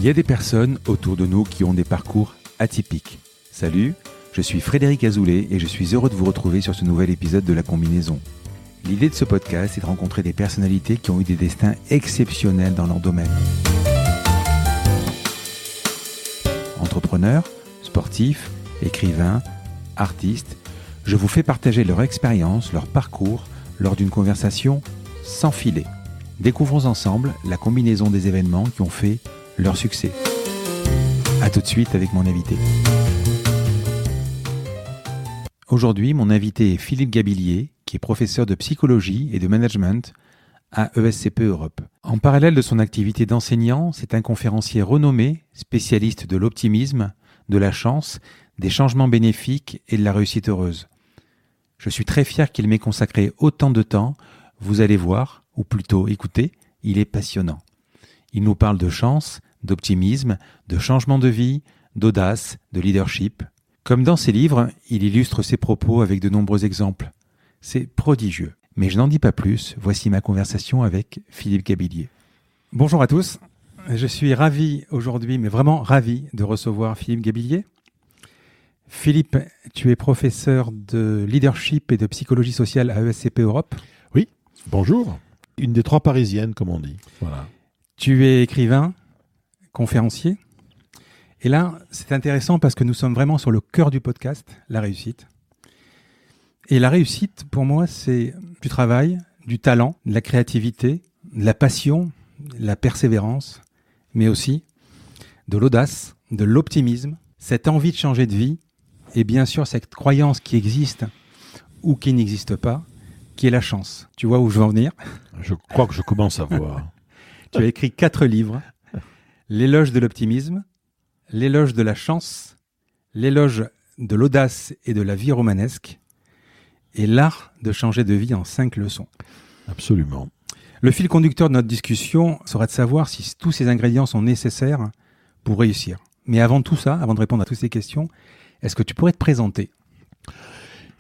Il y a des personnes autour de nous qui ont des parcours atypiques. Salut, je suis Frédéric Azoulay et je suis heureux de vous retrouver sur ce nouvel épisode de La Combinaison. L'idée de ce podcast est de rencontrer des personnalités qui ont eu des destins exceptionnels dans leur domaine. Entrepreneurs, sportifs, écrivains, artistes, je vous fais partager leur expérience, leur parcours lors d'une conversation sans filet. Découvrons ensemble la combinaison des événements qui ont fait leur succès. A tout de suite avec mon invité. Aujourd'hui, mon invité est Philippe Gabillier, qui est professeur de psychologie et de management à ESCP Europe. En parallèle de son activité d'enseignant, c'est un conférencier renommé, spécialiste de l'optimisme, de la chance, des changements bénéfiques et de la réussite heureuse. Je suis très fier qu'il m'ait consacré autant de temps. Vous allez voir, ou plutôt écouter, il est passionnant. Il nous parle de chance, d'optimisme, de changement de vie, d'audace, de leadership. Comme dans ses livres, il illustre ses propos avec de nombreux exemples. C'est prodigieux. Mais je n'en dis pas plus, voici ma conversation avec Philippe Gabillier. Bonjour à tous, je suis ravi aujourd'hui, mais vraiment ravi de recevoir Philippe Gabillier. Philippe, tu es professeur de leadership et de psychologie sociale à ESCP Europe. Oui, bonjour. Une des 3 parisiennes, comme on dit. Voilà. Tu es écrivain, conférencier. Et là, c'est intéressant parce que nous sommes vraiment sur le cœur du podcast, la réussite. Et la réussite, pour moi, c'est du travail, du talent, de la créativité, de la passion, de la persévérance, mais aussi de l'audace, de l'optimisme, cette envie de changer de vie, et bien sûr cette croyance qui existe ou qui n'existe pas, qui est la chance. Tu vois où je veux en venir ? Je crois que je commence à voir. Tu as écrit 4 livres. L'éloge de l'optimisme, l'éloge de la chance, l'éloge de l'audace et de la vie romanesque, et l'art de changer de vie en 5 leçons. Absolument. Le fil conducteur de notre discussion sera de savoir si tous ces ingrédients sont nécessaires pour réussir. Mais avant tout ça, avant de répondre à toutes ces questions, est-ce que tu pourrais te présenter ?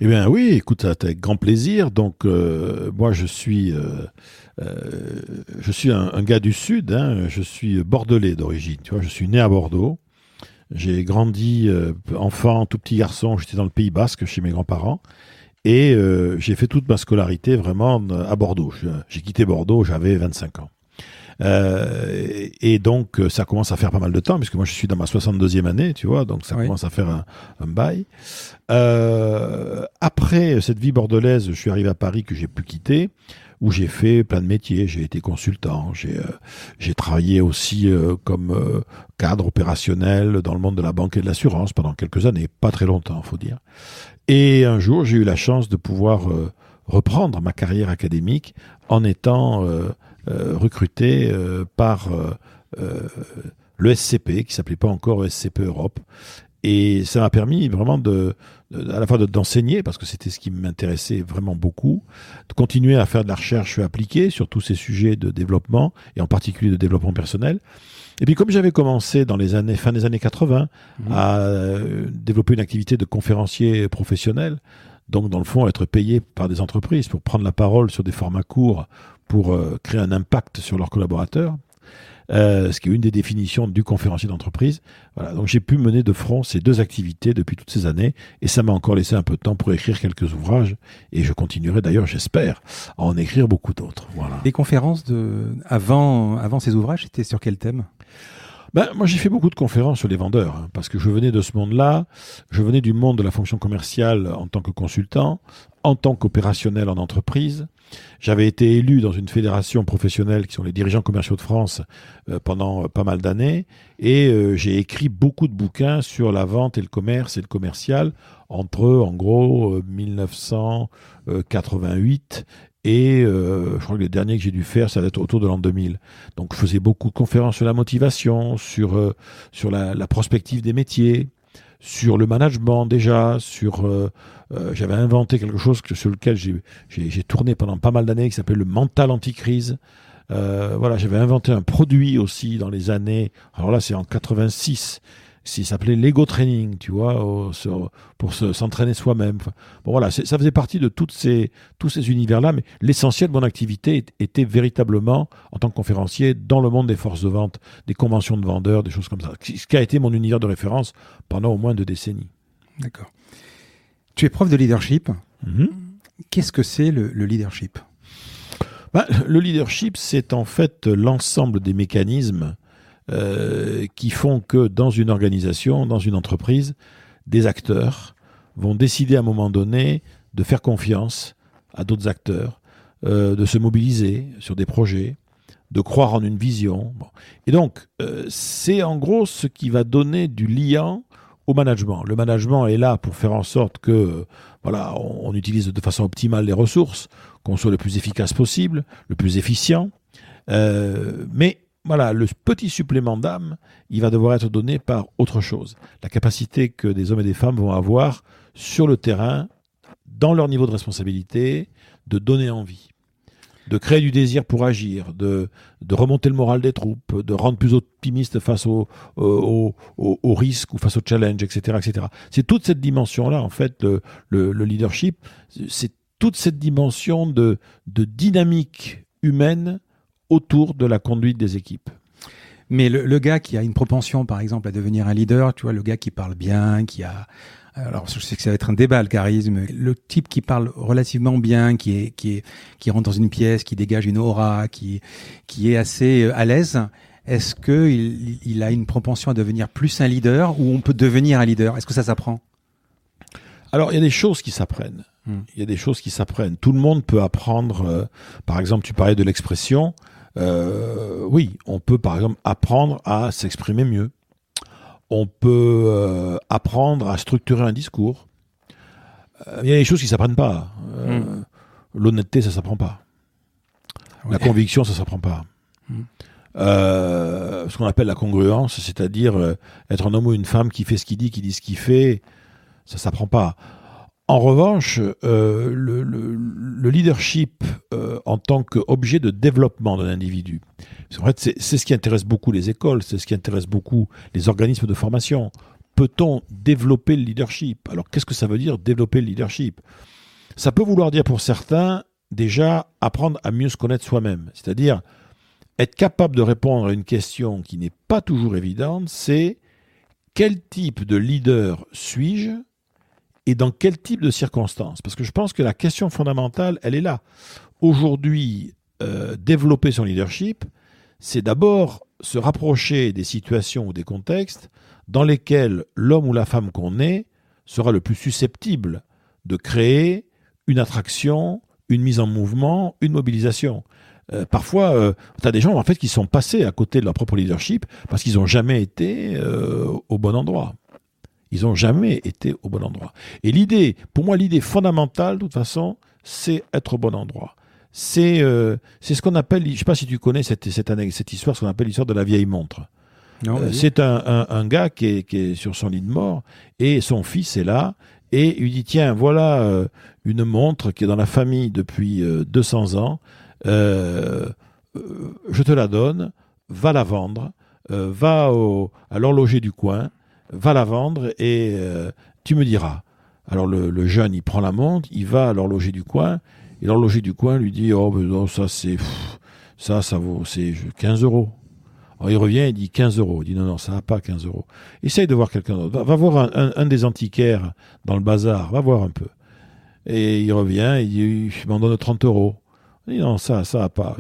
Eh bien oui, écoute, avec grand plaisir. Donc moi je suis un gars du Sud, hein. Je suis bordelais d'origine. Tu vois, je suis né à Bordeaux. J'ai grandi enfant, tout petit garçon. J'étais dans le Pays Basque chez mes grands-parents. Et j'ai fait toute ma scolarité vraiment à Bordeaux. J'ai quitté Bordeaux, j'avais 25 ans. Et donc, ça commence à faire pas mal de temps, puisque moi, je suis dans ma 62e année, tu vois, donc ça commence à faire un bail. Après cette vie bordelaise, je suis arrivé à Paris, que j'ai pu quitter, où j'ai fait plein de métiers. J'ai été consultant, j'ai travaillé aussi comme cadre opérationnel dans le monde de la banque et de l'assurance pendant quelques années, pas très longtemps, faut dire. Et un jour, j'ai eu la chance de pouvoir reprendre ma carrière académique en étant recruté par l'ESCP, qui s'appelait pas encore ESCP Europe. Et ça m'a permis vraiment à la fois d'enseigner, parce que c'était ce qui m'intéressait vraiment beaucoup, de continuer à faire de la recherche appliquée sur tous ces sujets de développement, et en particulier de développement personnel. Et puis comme j'avais commencé dans fin des années 80 à développer une activité de conférencier professionnel, donc dans le fond être payé par des entreprises pour prendre la parole sur des formats courts pour créer un impact sur leurs collaborateurs, ce qui est une des définitions du conférencier d'entreprise. Voilà, donc j'ai pu mener de front ces 2 activités depuis toutes ces années, et ça m'a encore laissé un peu de temps pour écrire quelques ouvrages, et je continuerai d'ailleurs, j'espère, à en écrire beaucoup d'autres. Voilà. Les conférences avant ces ouvrages, c'était sur quel thème ? Moi, j'ai fait beaucoup de conférences sur les vendeurs, hein, parce que je venais de ce monde-là. Je venais du monde de la fonction commerciale en tant que consultant, en tant qu'opérationnel en entreprise. J'avais été élu dans une fédération professionnelle qui sont les dirigeants commerciaux de France pendant pas mal d'années, et j'ai écrit beaucoup de bouquins sur la vente et le commerce et le commercial entre, en gros, 1988 et je crois que les derniers que j'ai dû faire, ça va être autour de l'an 2000. Donc je faisais beaucoup de conférences sur la motivation, sur la prospective des métiers, sur le management déjà, j'avais inventé quelque chose sur lequel j'ai tourné pendant pas mal d'années, qui s'appelle le mental anti-crise. J'avais inventé un produit aussi dans les années, alors là c'est en 86, s'il s'appelait l'ego training, tu vois, pour s'entraîner soi-même. Enfin, bon, voilà, ça faisait partie de tous ces univers-là, mais l'essentiel de mon activité était véritablement, en tant que conférencier, dans le monde des forces de vente, des conventions de vendeurs, des choses comme ça, ce qui a été mon univers de référence pendant au moins 2 décennies. D'accord. Tu es prof de leadership. Mm-hmm. Qu'est-ce que c'est le leadership ? Le leadership, c'est en fait l'ensemble des mécanismes qui font que dans une organisation, dans une entreprise, des acteurs vont décider à un moment donné de faire confiance à d'autres acteurs, de se mobiliser sur des projets, de croire en une vision. Bon. Et donc, c'est en gros ce qui va donner du liant au management. Le management est là pour faire en sorte que voilà, on utilise de façon optimale les ressources, qu'on soit le plus efficace possible, le plus efficient. Mais voilà, le petit supplément d'âme, il va devoir être donné par autre chose. La capacité que des hommes et des femmes vont avoir sur le terrain, dans leur niveau de responsabilité, de donner envie, de créer du désir pour agir, de remonter le moral des troupes, de rendre plus optimistes face aux risques ou face aux challenges, etc., etc. C'est toute cette dimension-là, en fait, le leadership, c'est toute cette dimension de dynamique humaine autour de la conduite des équipes. Mais le gars qui a une propension, par exemple, à devenir un leader, tu vois, le gars qui parle bien, qui a... Alors, je sais que ça va être un débat, le charisme. Le type qui parle relativement bien, qui rentre dans une pièce, qui dégage une aura, qui est assez à l'aise, est-ce qu'il a une propension à devenir plus un leader ou on peut devenir un leader ? Est-ce que ça s'apprend ? Alors, il y a des choses qui s'apprennent. Il y a des choses qui s'apprennent. Tout le monde peut apprendre. Par exemple, tu parlais de l'expression. Oui, on peut par exemple apprendre à s'exprimer mieux. On peut apprendre à structurer un discours. Il y a des choses qui ne s'apprennent pas. L'honnêteté, ça ne s'apprend pas. Ouais. La conviction, ça ne s'apprend pas. Ce qu'on appelle la congruence, c'est-à-dire être un homme ou une femme qui fait ce qu'il dit ce qu'il fait, ça ne s'apprend pas. En revanche, le leadership en tant qu'objet de développement d'un individu, en fait, c'est ce qui intéresse beaucoup les écoles, c'est ce qui intéresse beaucoup les organismes de formation. Peut-on développer le leadership ? Alors, qu'est-ce que ça veut dire développer le leadership ? Ça peut vouloir dire pour certains, déjà, apprendre à mieux se connaître soi-même. C'est-à-dire, être capable de répondre à une question qui n'est pas toujours évidente, c'est quel type de leader suis-je ? Et dans quel type de circonstances ? Parce que je pense que la question fondamentale, elle est là. Aujourd'hui, développer son leadership, c'est d'abord se rapprocher des situations ou des contextes dans lesquels l'homme ou la femme qu'on est sera le plus susceptible de créer une attraction, une mise en mouvement, une mobilisation. Parfois, tu as des gens en fait qui sont passés à côté de leur propre leadership parce qu'ils n'ont jamais été au bon endroit. Ils n'ont jamais été au bon endroit. Et pour moi, l'idée fondamentale, de toute façon, c'est être au bon endroit. C'est ce qu'on appelle, je ne sais pas si tu connais cette histoire, ce qu'on appelle l'histoire de la vieille montre. Non, c'est un gars qui est sur son lit de mort et son fils est là et il lui dit, tiens, voilà une montre qui est dans la famille depuis 200 ans, je te la donne, va la vendre, va à l'horloger du coin, va la vendre et tu me diras. Alors le jeune, il prend la montre, il va à l'horloger du coin, et l'horloger du coin lui dit « Oh, mais non, ça vaut 15 €. » Alors il revient, il dit 15 €. Il dit « Non, ça n'a pas 15 €. » Essaye de voir quelqu'un d'autre. Va voir un des antiquaires dans le bazar, va voir un peu. Et il revient, il dit « Je m'en donne 30 €. » Il dit « Non, ça n'a pas. »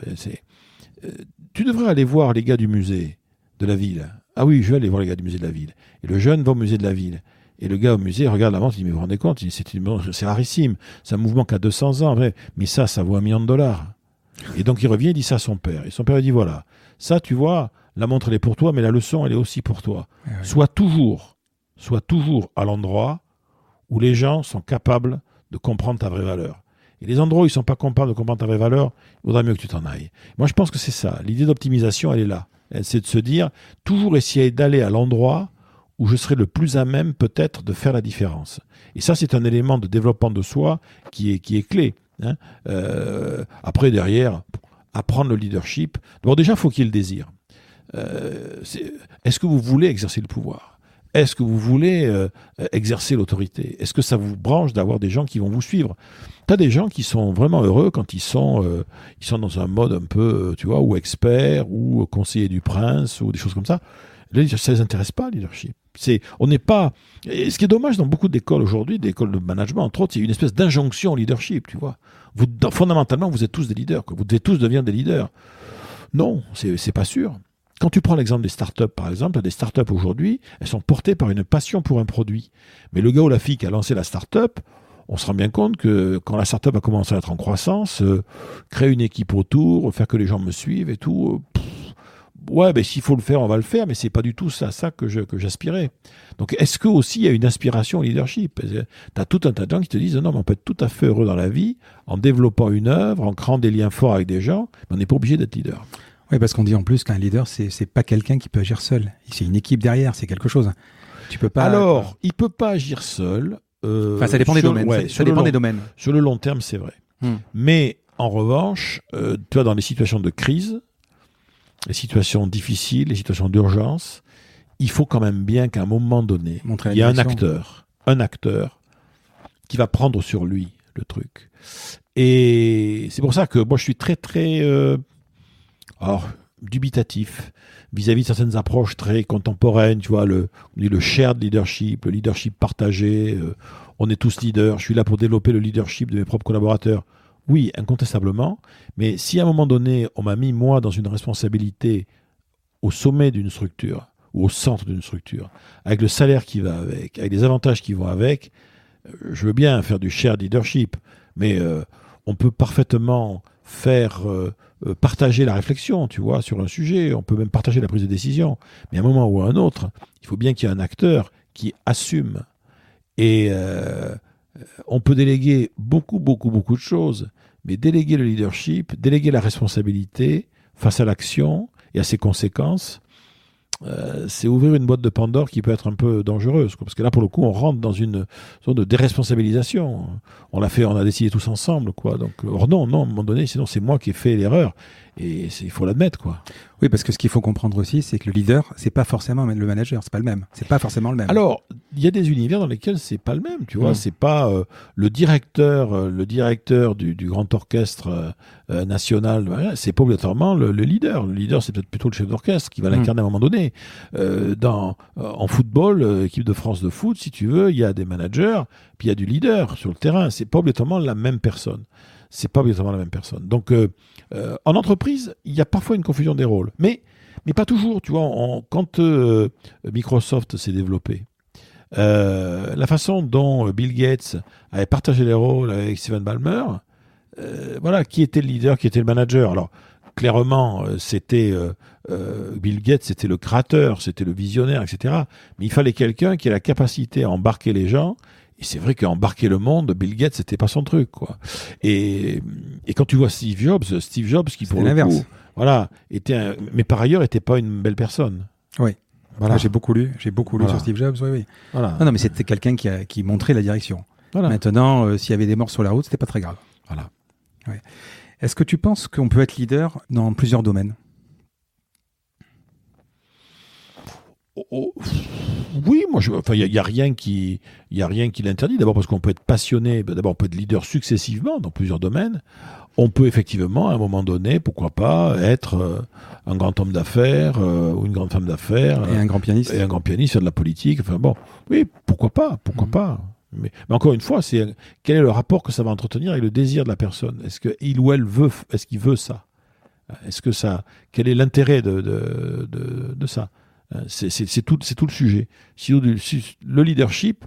Tu devrais aller voir les gars du musée de la ville. Ah oui, je vais aller voir les gars du musée de la ville. Et le jeune va au musée de la ville. Et le gars au musée regarde la montre, il dit, mais vous vous rendez compte, c'est rarissime, c'est un mouvement qui a 200 ans, mais ça vaut $1 million. Et donc il revient, il dit ça à son père. Et son père lui dit, voilà, ça tu vois, la montre elle est pour toi, mais la leçon elle est aussi pour toi. Oui. Sois toujours à l'endroit où les gens sont capables de comprendre ta vraie valeur. Et les endroits où ils ne sont pas capables de comprendre ta vraie valeur, il vaudrait mieux que tu t'en ailles. Moi je pense que c'est ça, l'idée d'optimisation elle est là. C'est de se dire, toujours essayer d'aller à l'endroit où je serai le plus à même peut-être de faire la différence. Et ça, c'est un élément de développement de soi qui est clé. Hein. Après, derrière, apprendre le leadership. Bon, déjà, il faut qu'il y ait le désir. Est-ce que vous voulez exercer le pouvoir ? est-ce que vous voulez exercer l'autorité? Est-ce que ça vous branche d'avoir des gens qui vont vous suivre? Tu as des gens qui sont vraiment heureux quand ils sont dans un mode un peu, tu vois, ou expert, ou conseiller du prince, ou des choses comme ça. Là, ça ne les intéresse pas, le leadership. On n'est pas... Et ce qui est dommage dans beaucoup d'écoles aujourd'hui, des écoles de management, entre autres, c'est une espèce d'injonction au leadership, tu vois. Fondamentalement, vous êtes tous des leaders, quoi. Vous devez tous devenir des leaders. Non, c'est pas sûr. Quand tu prends l'exemple des startups, par exemple, des startups aujourd'hui, elles sont portées par une passion pour un produit. Mais le gars ou la fille qui a lancé la startup, on se rend bien compte que quand la startup a commencé à être en croissance, créer une équipe autour, faire que les gens me suivent et tout, ouais, ben s'il faut le faire, on va le faire, mais c'est pas du tout ça que j'aspirais. Donc, est-ce que aussi il y a une aspiration au leadership? T'as tout un tas de gens qui te disent non, mais on peut être tout à fait heureux dans la vie en développant une œuvre, en créant des liens forts avec des gens, mais on n'est pas obligé d'être leader. Oui, parce qu'on dit en plus qu'un leader, c'est pas quelqu'un qui peut agir seul. C'est une équipe derrière, c'est quelque chose. Tu peux pas. Alors, il peut pas agir seul. Enfin, ça dépend des domaines. Ouais, ça dépend des domaines. Sur le long terme, c'est vrai. Mais en revanche, tu vois, dans les situations de crise, les situations difficiles, les situations d'urgence, il faut quand même bien qu'à un moment donné, il y a un acteur qui va prendre sur lui le truc. Et c'est pour ça que moi, je suis très, très dubitatif vis-à-vis de certaines approches très contemporaines, tu vois, le shared leadership, le leadership partagé, on est tous leaders, je suis là pour développer le leadership de mes propres collaborateurs. Oui, incontestablement, mais si à un moment donné, on m'a mis moi dans une responsabilité au sommet d'une structure, ou au centre d'une structure, avec le salaire qui va avec les avantages qui vont avec, je veux bien faire du shared leadership, mais on peut parfaitement faire partager la réflexion, tu vois, sur un sujet, on peut même partager la prise de décision, mais à un moment ou à un autre, il faut bien qu'il y ait un acteur qui assume. Et on peut déléguer beaucoup de choses, mais déléguer le leadership, déléguer la responsabilité face à l'action et à ses conséquences, c'est ouvrir une boîte de Pandore qui peut être un peu dangereuse, quoi, parce que là, pour le coup, on rentre dans une zone de déresponsabilisation. On a décidé tous ensemble, quoi. Donc, or non, à un moment donné, sinon c'est moi qui ai fait l'erreur, et il faut l'admettre, quoi. Oui, parce que ce qu'il faut comprendre aussi, c'est que le leader, c'est pas forcément le manager, c'est pas le même. C'est pas forcément le même. Alors, il y a des univers dans lesquels c'est pas le même, tu vois. C'est pas le directeur du grand orchestre national. Voilà, c'est pas obligatoirement le leader. Le leader, c'est peut-être plutôt le chef d'orchestre qui va l'incarner à un moment donné. En football, équipe de France de foot, si tu veux, il y a des managers, puis il y a du leader sur le terrain. C'est pas obligatoirement la même personne. Donc, en entreprise, il y a parfois une confusion des rôles. Mais pas toujours, tu vois. Quand Microsoft s'est développé, la façon dont Bill Gates avait partagé les rôles avec Steven Ballmer, voilà, qui était le leader, qui était le manager. Alors, clairement, c'était Bill Gates, c'était le créateur, c'était le visionnaire, etc. Mais il fallait quelqu'un qui ait la capacité à embarquer les gens. Et c'est vrai qu'embarquer le monde, Bill Gates, c'était pas son truc, quoi. Et quand tu vois Steve Jobs qui pour le coup, voilà, mais par ailleurs, était pas une belle personne. Oui. Voilà. J'ai beaucoup lu sur Steve Jobs, oui. Voilà. Non, mais c'était quelqu'un qui montrait la direction. Voilà. Maintenant, s'il y avait des morts sur la route, c'était pas très grave. Voilà. Ouais. Est-ce que tu penses qu'on peut être leader dans plusieurs domaines ? Oui, moi, il y a rien qui l'interdit. D'abord parce qu'on peut être passionné. D'abord, on peut être leader successivement dans plusieurs domaines. On peut effectivement, à un moment donné, pourquoi pas, être un grand homme d'affaires ou une grande femme d'affaires. Et un grand pianiste. Et un grand pianiste, faire de la politique. Enfin bon, oui, pourquoi pas. Mais encore une fois, c'est quel est le rapport que ça va entretenir avec le désir de la personne ? Est-ce qu'il ou elle veut, est-ce qu'il veut ça ? Quel est l'intérêt de ça ? C'est tout le sujet. Si le leadership,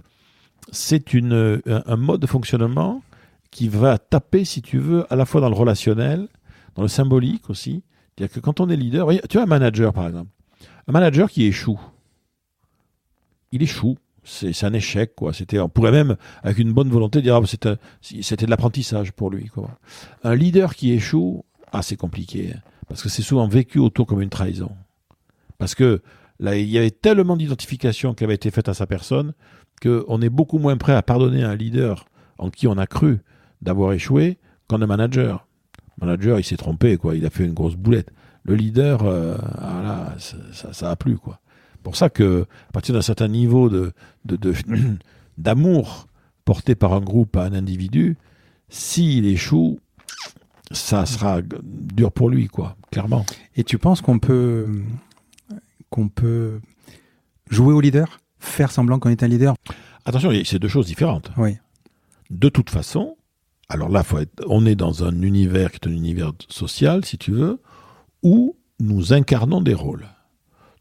c'est un mode de fonctionnement qui va taper, si tu veux, à la fois dans le relationnel, dans le symbolique aussi. C'est-à-dire que quand on est leader, tu as un manager par exemple. Un manager qui échoue. Il échoue. C'est un échec, quoi. On pourrait même, avec une bonne volonté, dire c'était de l'apprentissage pour lui, quoi. Un leader qui échoue, c'est compliqué. Parce que c'est souvent vécu autour comme une trahison. Parce que là, il y avait tellement d'identification qui avait été faite à sa personne qu'on est beaucoup moins prêt à pardonner à un leader en qui on a cru d'avoir échoué qu'en un manager. Le manager, il s'est trompé, quoi. Il a fait une grosse boulette. Le leader, ça a plu, quoi. pour ça que à partir d'un certain niveau d'amour porté par un groupe à un individu, s'il échoue, ça sera dur pour lui, quoi, clairement. Et tu penses qu'on peut jouer au leader, faire semblant qu'on est un leader? Attention, c'est deux choses différentes. Oui. De toute façon, alors là, on est dans un univers qui est un univers social, si tu veux, où nous incarnons des rôles.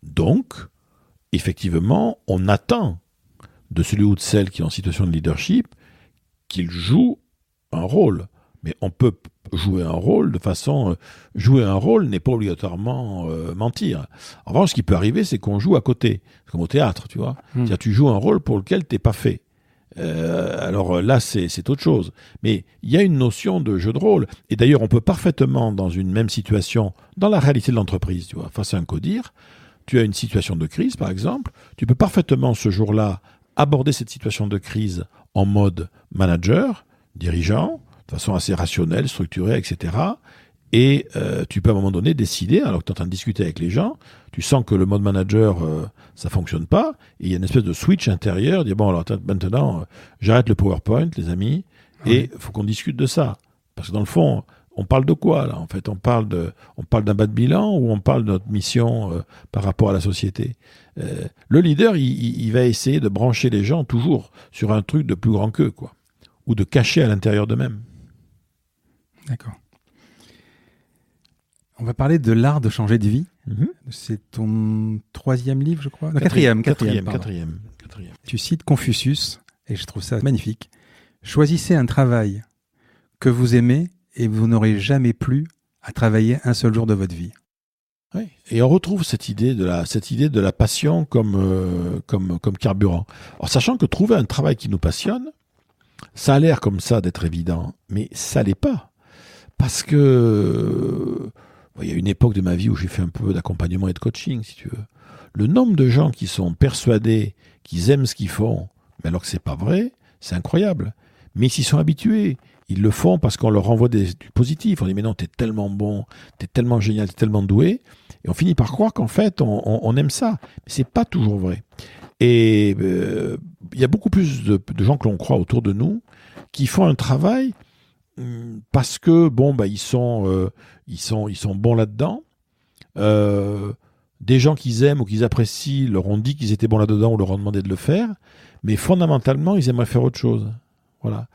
Donc, effectivement, on attend de celui ou de celle qui est en situation de leadership qu'il joue un rôle. Mais on peut jouer un rôle de façon... jouer un rôle n'est pas obligatoirement mentir. En revanche, ce qui peut arriver, c'est qu'on joue à côté. C'est comme au théâtre, tu vois. C'est-à-dire, tu joues un rôle pour lequel tu n'es pas fait. Alors là, c'est autre chose. Mais il y a une notion de jeu de rôle. Et d'ailleurs, on peut parfaitement, dans une même situation, dans la réalité de l'entreprise, tu vois, face à un codir, tu as une situation de crise, par exemple, tu peux parfaitement, ce jour-là, aborder cette situation de crise en mode manager, dirigeant, de façon assez rationnelle, structurée, etc. Et tu peux à un moment donné décider, alors que tu es en train de discuter avec les gens, tu sens que le mode manager, ça fonctionne pas, et il y a une espèce de switch intérieur, dire bon alors maintenant, j'arrête le PowerPoint, les amis, et il faut qu'on discute de ça. Parce que dans le fond, on parle de quoi là? En fait, on parle d'un bas de bilan ou on parle de notre mission par rapport à la société. Le leader, il va essayer de brancher les gens toujours sur un truc de plus grand qu'eux, quoi, ou de cacher à l'intérieur d'eux-mêmes. D'accord. On va parler de l'art de changer de vie. C'est ton 3e livre, je crois. Non, quatrième. Tu cites Confucius, et je trouve ça magnifique. Choisissez un travail que vous aimez et vous n'aurez jamais plus à travailler un seul jour de votre vie. Oui. Et on retrouve cette idée de la passion comme carburant. Alors, sachant que trouver un travail qui nous passionne, ça a l'air comme ça d'être évident, mais ça l'est pas. Parce que il y a une époque de ma vie où j'ai fait un peu d'accompagnement et de coaching, si tu veux. Le nombre de gens qui sont persuadés qu'ils aiment ce qu'ils font, mais alors que c'est pas vrai, c'est incroyable. Mais ils s'y sont habitués. Ils le font parce qu'on leur renvoie du positif. On dit mais non, t'es tellement bon, t'es tellement génial, t'es tellement doué. Et on finit par croire qu'en fait, on aime ça. Mais c'est pas toujours vrai. Et il y a beaucoup plus de gens que l'on croit autour de nous qui font un travail parce que ils sont bons là-dedans. Des gens qu'ils aiment ou qu'ils apprécient leur ont dit qu'ils étaient bons là-dedans ou leur ont demandé de le faire, mais fondamentalement ils aimeraient faire autre chose. Voilà.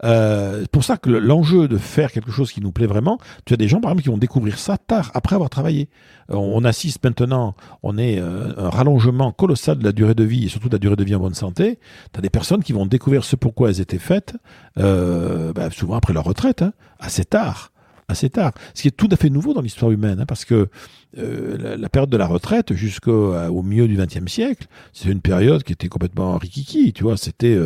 C'est pour ça que l'enjeu de faire quelque chose qui nous plaît vraiment, tu as des gens par exemple qui vont découvrir ça tard, après avoir travaillé. On assiste maintenant, on est un rallongement colossal de la durée de vie et surtout de la durée de vie en bonne santé. Tu as des personnes qui vont découvrir ce pourquoi elles étaient faites, souvent après leur retraite, assez tard. Ce qui est tout à fait nouveau dans l'histoire humaine, parce que la période de la retraite jusqu'au milieu du XXe siècle, c'est une période qui était complètement rikiki, tu vois, c'était...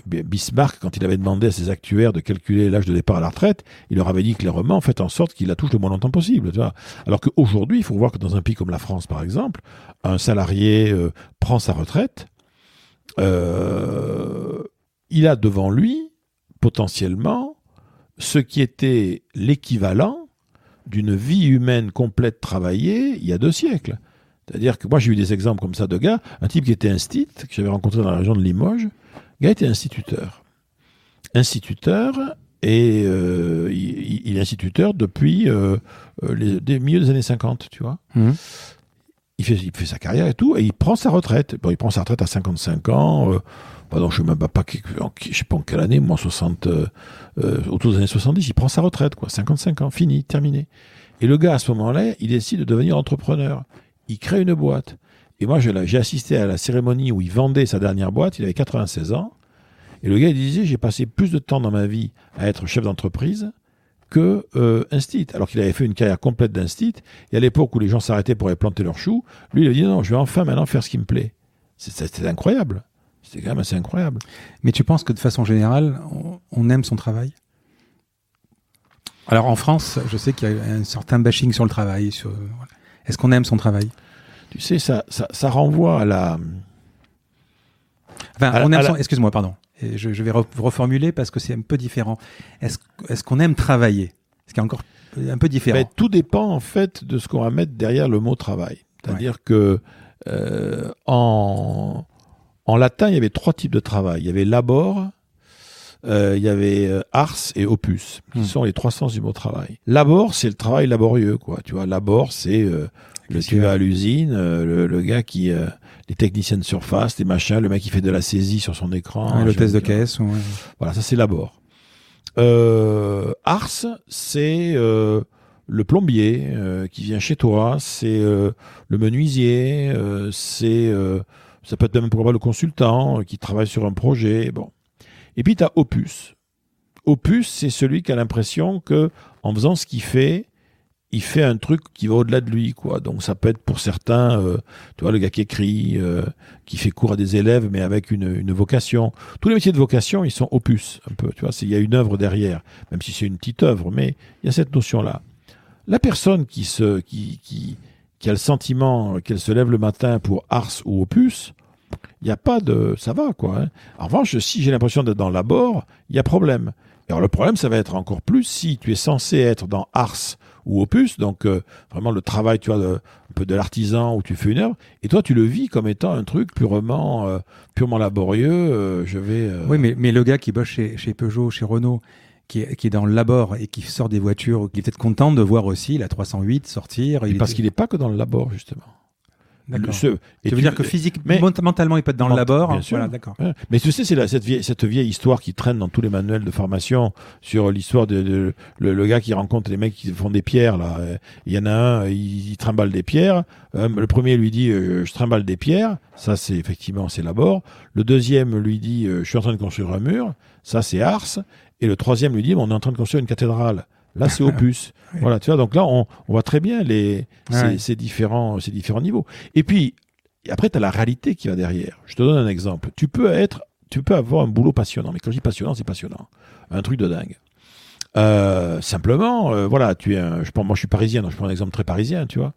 Bismarck, quand il avait demandé à ses actuaires de calculer l'âge de départ à la retraite, il leur avait dit clairement, faites en sorte qu'il la touche le moins longtemps possible. Tu vois. Alors qu'aujourd'hui, il faut voir que dans un pays comme la France, par exemple, un salarié prend sa retraite, il a devant lui, potentiellement, ce qui était l'équivalent d'une vie humaine complète travaillée il y a 2 siècles. C'est-à-dire que moi, j'ai eu des exemples comme ça de gars, un type qui était instit, que j'avais rencontré dans la région de Limoges. Le gars était instituteur. Et il est instituteur depuis le milieu des années 50, tu vois. Il fait sa carrière et tout, et il prend sa retraite. Bon, il prend sa retraite à 55 ans. Je sais même pas, je sais pas en quelle année, moi, autour des années 70, il prend sa retraite, quoi. 55 ans, fini, terminé. Et le gars, à ce moment-là, il décide de devenir entrepreneur. Il crée une boîte. Et moi, j'ai assisté à la cérémonie où il vendait sa dernière boîte. Il avait 96 ans. Et le gars, il disait, j'ai passé plus de temps dans ma vie à être chef d'entreprise que instit. Alors qu'il avait fait une carrière complète d'instit. Et à l'époque où les gens s'arrêtaient pour aller planter leurs choux, lui, il a dit, non, je vais enfin maintenant faire ce qui me plaît. C'était incroyable. C'était quand même assez incroyable. Mais tu penses que de façon générale, on aime son travail ? Alors en France, je sais qu'il y a un certain bashing sur le travail. Est-ce qu'on aime son travail ? Tu sais, ça renvoie à la... Excuse-moi, pardon. Je vais reformuler parce que c'est un peu différent. Est-ce qu'on aime travailler ? Ce qui est encore un peu différent. Tout dépend, en fait, de ce qu'on va mettre derrière le mot travail. C'est-à-dire que En latin, il y avait 3 types de travail. Il y avait labor, il y avait ars et opus, qui sont les 3 sens du mot travail. Labor, c'est le travail laborieux, quoi. Tu vois, labor, c'est tu vas à l'usine, le gars qui, les techniciens de surface, les machins, le mec qui fait de la saisie sur son écran. Le test de caisse. Ouais. Voilà, ça c'est labor. Ars, c'est le plombier qui vient chez toi, c'est le menuisier, ça peut être même pourquoi pas le consultant qui travaille sur un projet. Bon. Et puis tu as opus. Opus, c'est celui qui a l'impression que en faisant ce qu'il fait, il fait un truc qui va au-delà de lui, quoi. Donc ça peut être pour certains, tu vois, le gars qui écrit, qui fait cours à des élèves, mais avec une vocation. Tous les métiers de vocation, ils sont opus, un peu. Tu vois, il y a une œuvre derrière, même si c'est une petite œuvre, mais il y a cette notion-là. La personne qui a le sentiment qu'elle se lève le matin pour ars ou opus, il n'y a pas de... ça va, quoi. Hein. En revanche, si j'ai l'impression d'être dans le labor, il y a problème. Alors le problème, ça va être encore plus si tu es censé être dans ars ou opus, donc vraiment le travail, tu vois, un peu de l'artisan où tu fais une œuvre, et toi tu le vis comme étant un truc purement laborieux. Oui, mais le gars qui bosse chez Peugeot, chez Renault, qui est dans le labor et qui sort des voitures, qui est peut-être content de voir aussi la 308 sortir. Parce qu'il n'est pas que dans le labor, justement. D'accord. Tu veux dire que physiquement, mentalement, il peut être dans le labor. Bien sûr. Voilà, d'accord. Mais tu sais, c'est cette vieille histoire qui traîne dans tous les manuels de formation sur l'histoire de le gars qui rencontre les mecs qui font des pierres. Là, il y en a un, il trimballe des pierres. Le premier lui dit je trimballe des pierres. Ça, c'est effectivement c'est labor. Le deuxième lui dit je suis en train de construire un mur. Ça, c'est ars. Et le troisième lui dit on est en train de construire une cathédrale. Là, c'est opus. Oui. Voilà, tu vois. Donc là, on voit très bien ces différents niveaux. Et puis, après, tu as la réalité qui va derrière. Je te donne un exemple. Tu peux avoir un boulot passionnant. Mais quand je dis passionnant, c'est passionnant. Un truc de dingue. Simplement, voilà, moi, je suis parisien, donc je prends un exemple très parisien, tu vois.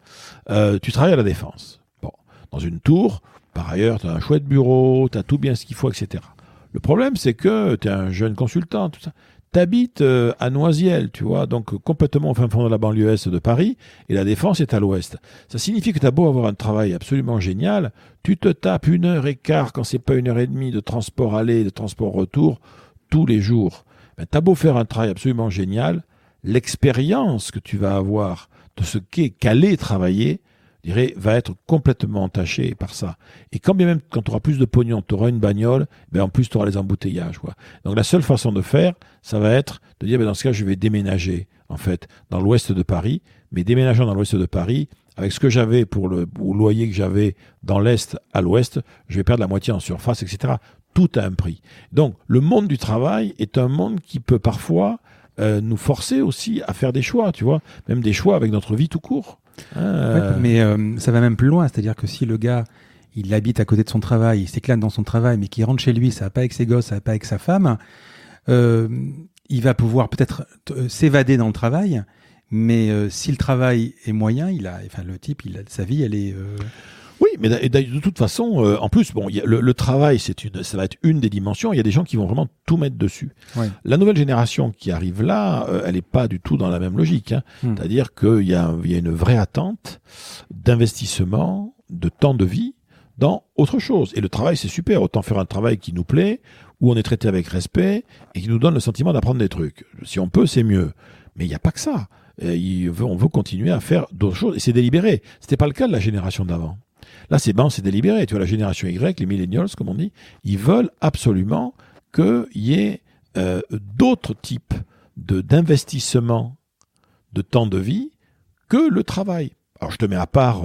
Tu travailles à la Défense. Bon, dans une tour. Par ailleurs, tu as un chouette bureau, tu as tout bien ce qu'il faut, etc. Le problème, c'est que tu es un jeune consultant, tout ça. T'habites à Noisiel, tu vois, donc complètement au fin fond de la banlieue est de Paris, et la Défense est à l'ouest. Ça signifie que t'as beau avoir un travail absolument génial, tu te tapes 1h15, quand c'est pas 1h30 de transport aller, de transport retour, tous les jours. Ben, t'as beau faire un travail absolument génial, l'expérience que tu vas avoir de ce qu'allait travailler, je dirais, va être complètement entachée par ça. Et quand bien même, quand tu auras plus de pognon, tu auras une bagnole, ben en plus tu auras les embouteillages. Quoi. Donc la seule façon de faire, ça va être de dire, ben dans ce cas, je vais déménager, en fait, dans l'ouest de Paris. Mais déménageant dans l'ouest de Paris, avec ce que j'avais pour le loyer que j'avais dans l'est à l'ouest, je vais perdre la moitié en surface, etc. Tout a un prix. Donc le monde du travail est un monde qui peut parfois nous forcer aussi à faire des choix, tu vois, même des choix avec notre vie tout court. Ouais, mais ça va même plus loin, c'est-à-dire que si le gars il habite à côté de son travail, il s'éclate dans son travail, mais qu'il rentre chez lui, ça va pas avec ses gosses, ça va pas avec sa femme, il va pouvoir peut-être s'évader dans le travail, mais si le travail est moyen, le type, sa vie, elle est... Oui, mais de toute façon, en plus, bon, le travail, ça va être une des dimensions. Il y a des gens qui vont vraiment tout mettre dessus. Ouais. La nouvelle génération qui arrive là, elle n'est pas du tout dans la même logique. Hein. C'est-à-dire qu'il y a une vraie attente d'investissement, de temps de vie dans autre chose. Et le travail, c'est super. Autant faire un travail qui nous plaît, où on est traité avec respect et qui nous donne le sentiment d'apprendre des trucs. Si on peut, c'est mieux. Mais il n'y a pas que ça. On veut continuer à faire d'autres choses. Et c'est délibéré. Ce n'était pas le cas de la génération d'avant. Là, c'est délibéré. Tu vois, la génération Y, les millennials, comme on dit, ils veulent absolument qu'il y ait d'autres types d'investissement de temps de vie que le travail. Alors, je te mets à part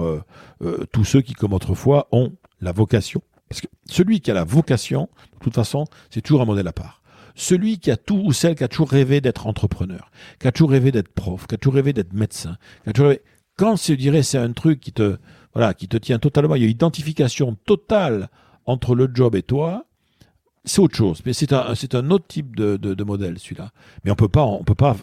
tous ceux qui, comme autrefois, ont la vocation. Parce que celui qui a la vocation, de toute façon, c'est toujours un modèle à part. Celui qui a tout, ou celle qui a toujours rêvé d'être entrepreneur, qui a toujours rêvé d'être prof, qui a toujours rêvé d'être médecin, qui a toujours rêvé... Quand c'est un truc qui te tient totalement, il y a une identification totale entre le job et toi, c'est autre chose. Mais c'est un autre type de modèle, celui-là. Mais on peut pas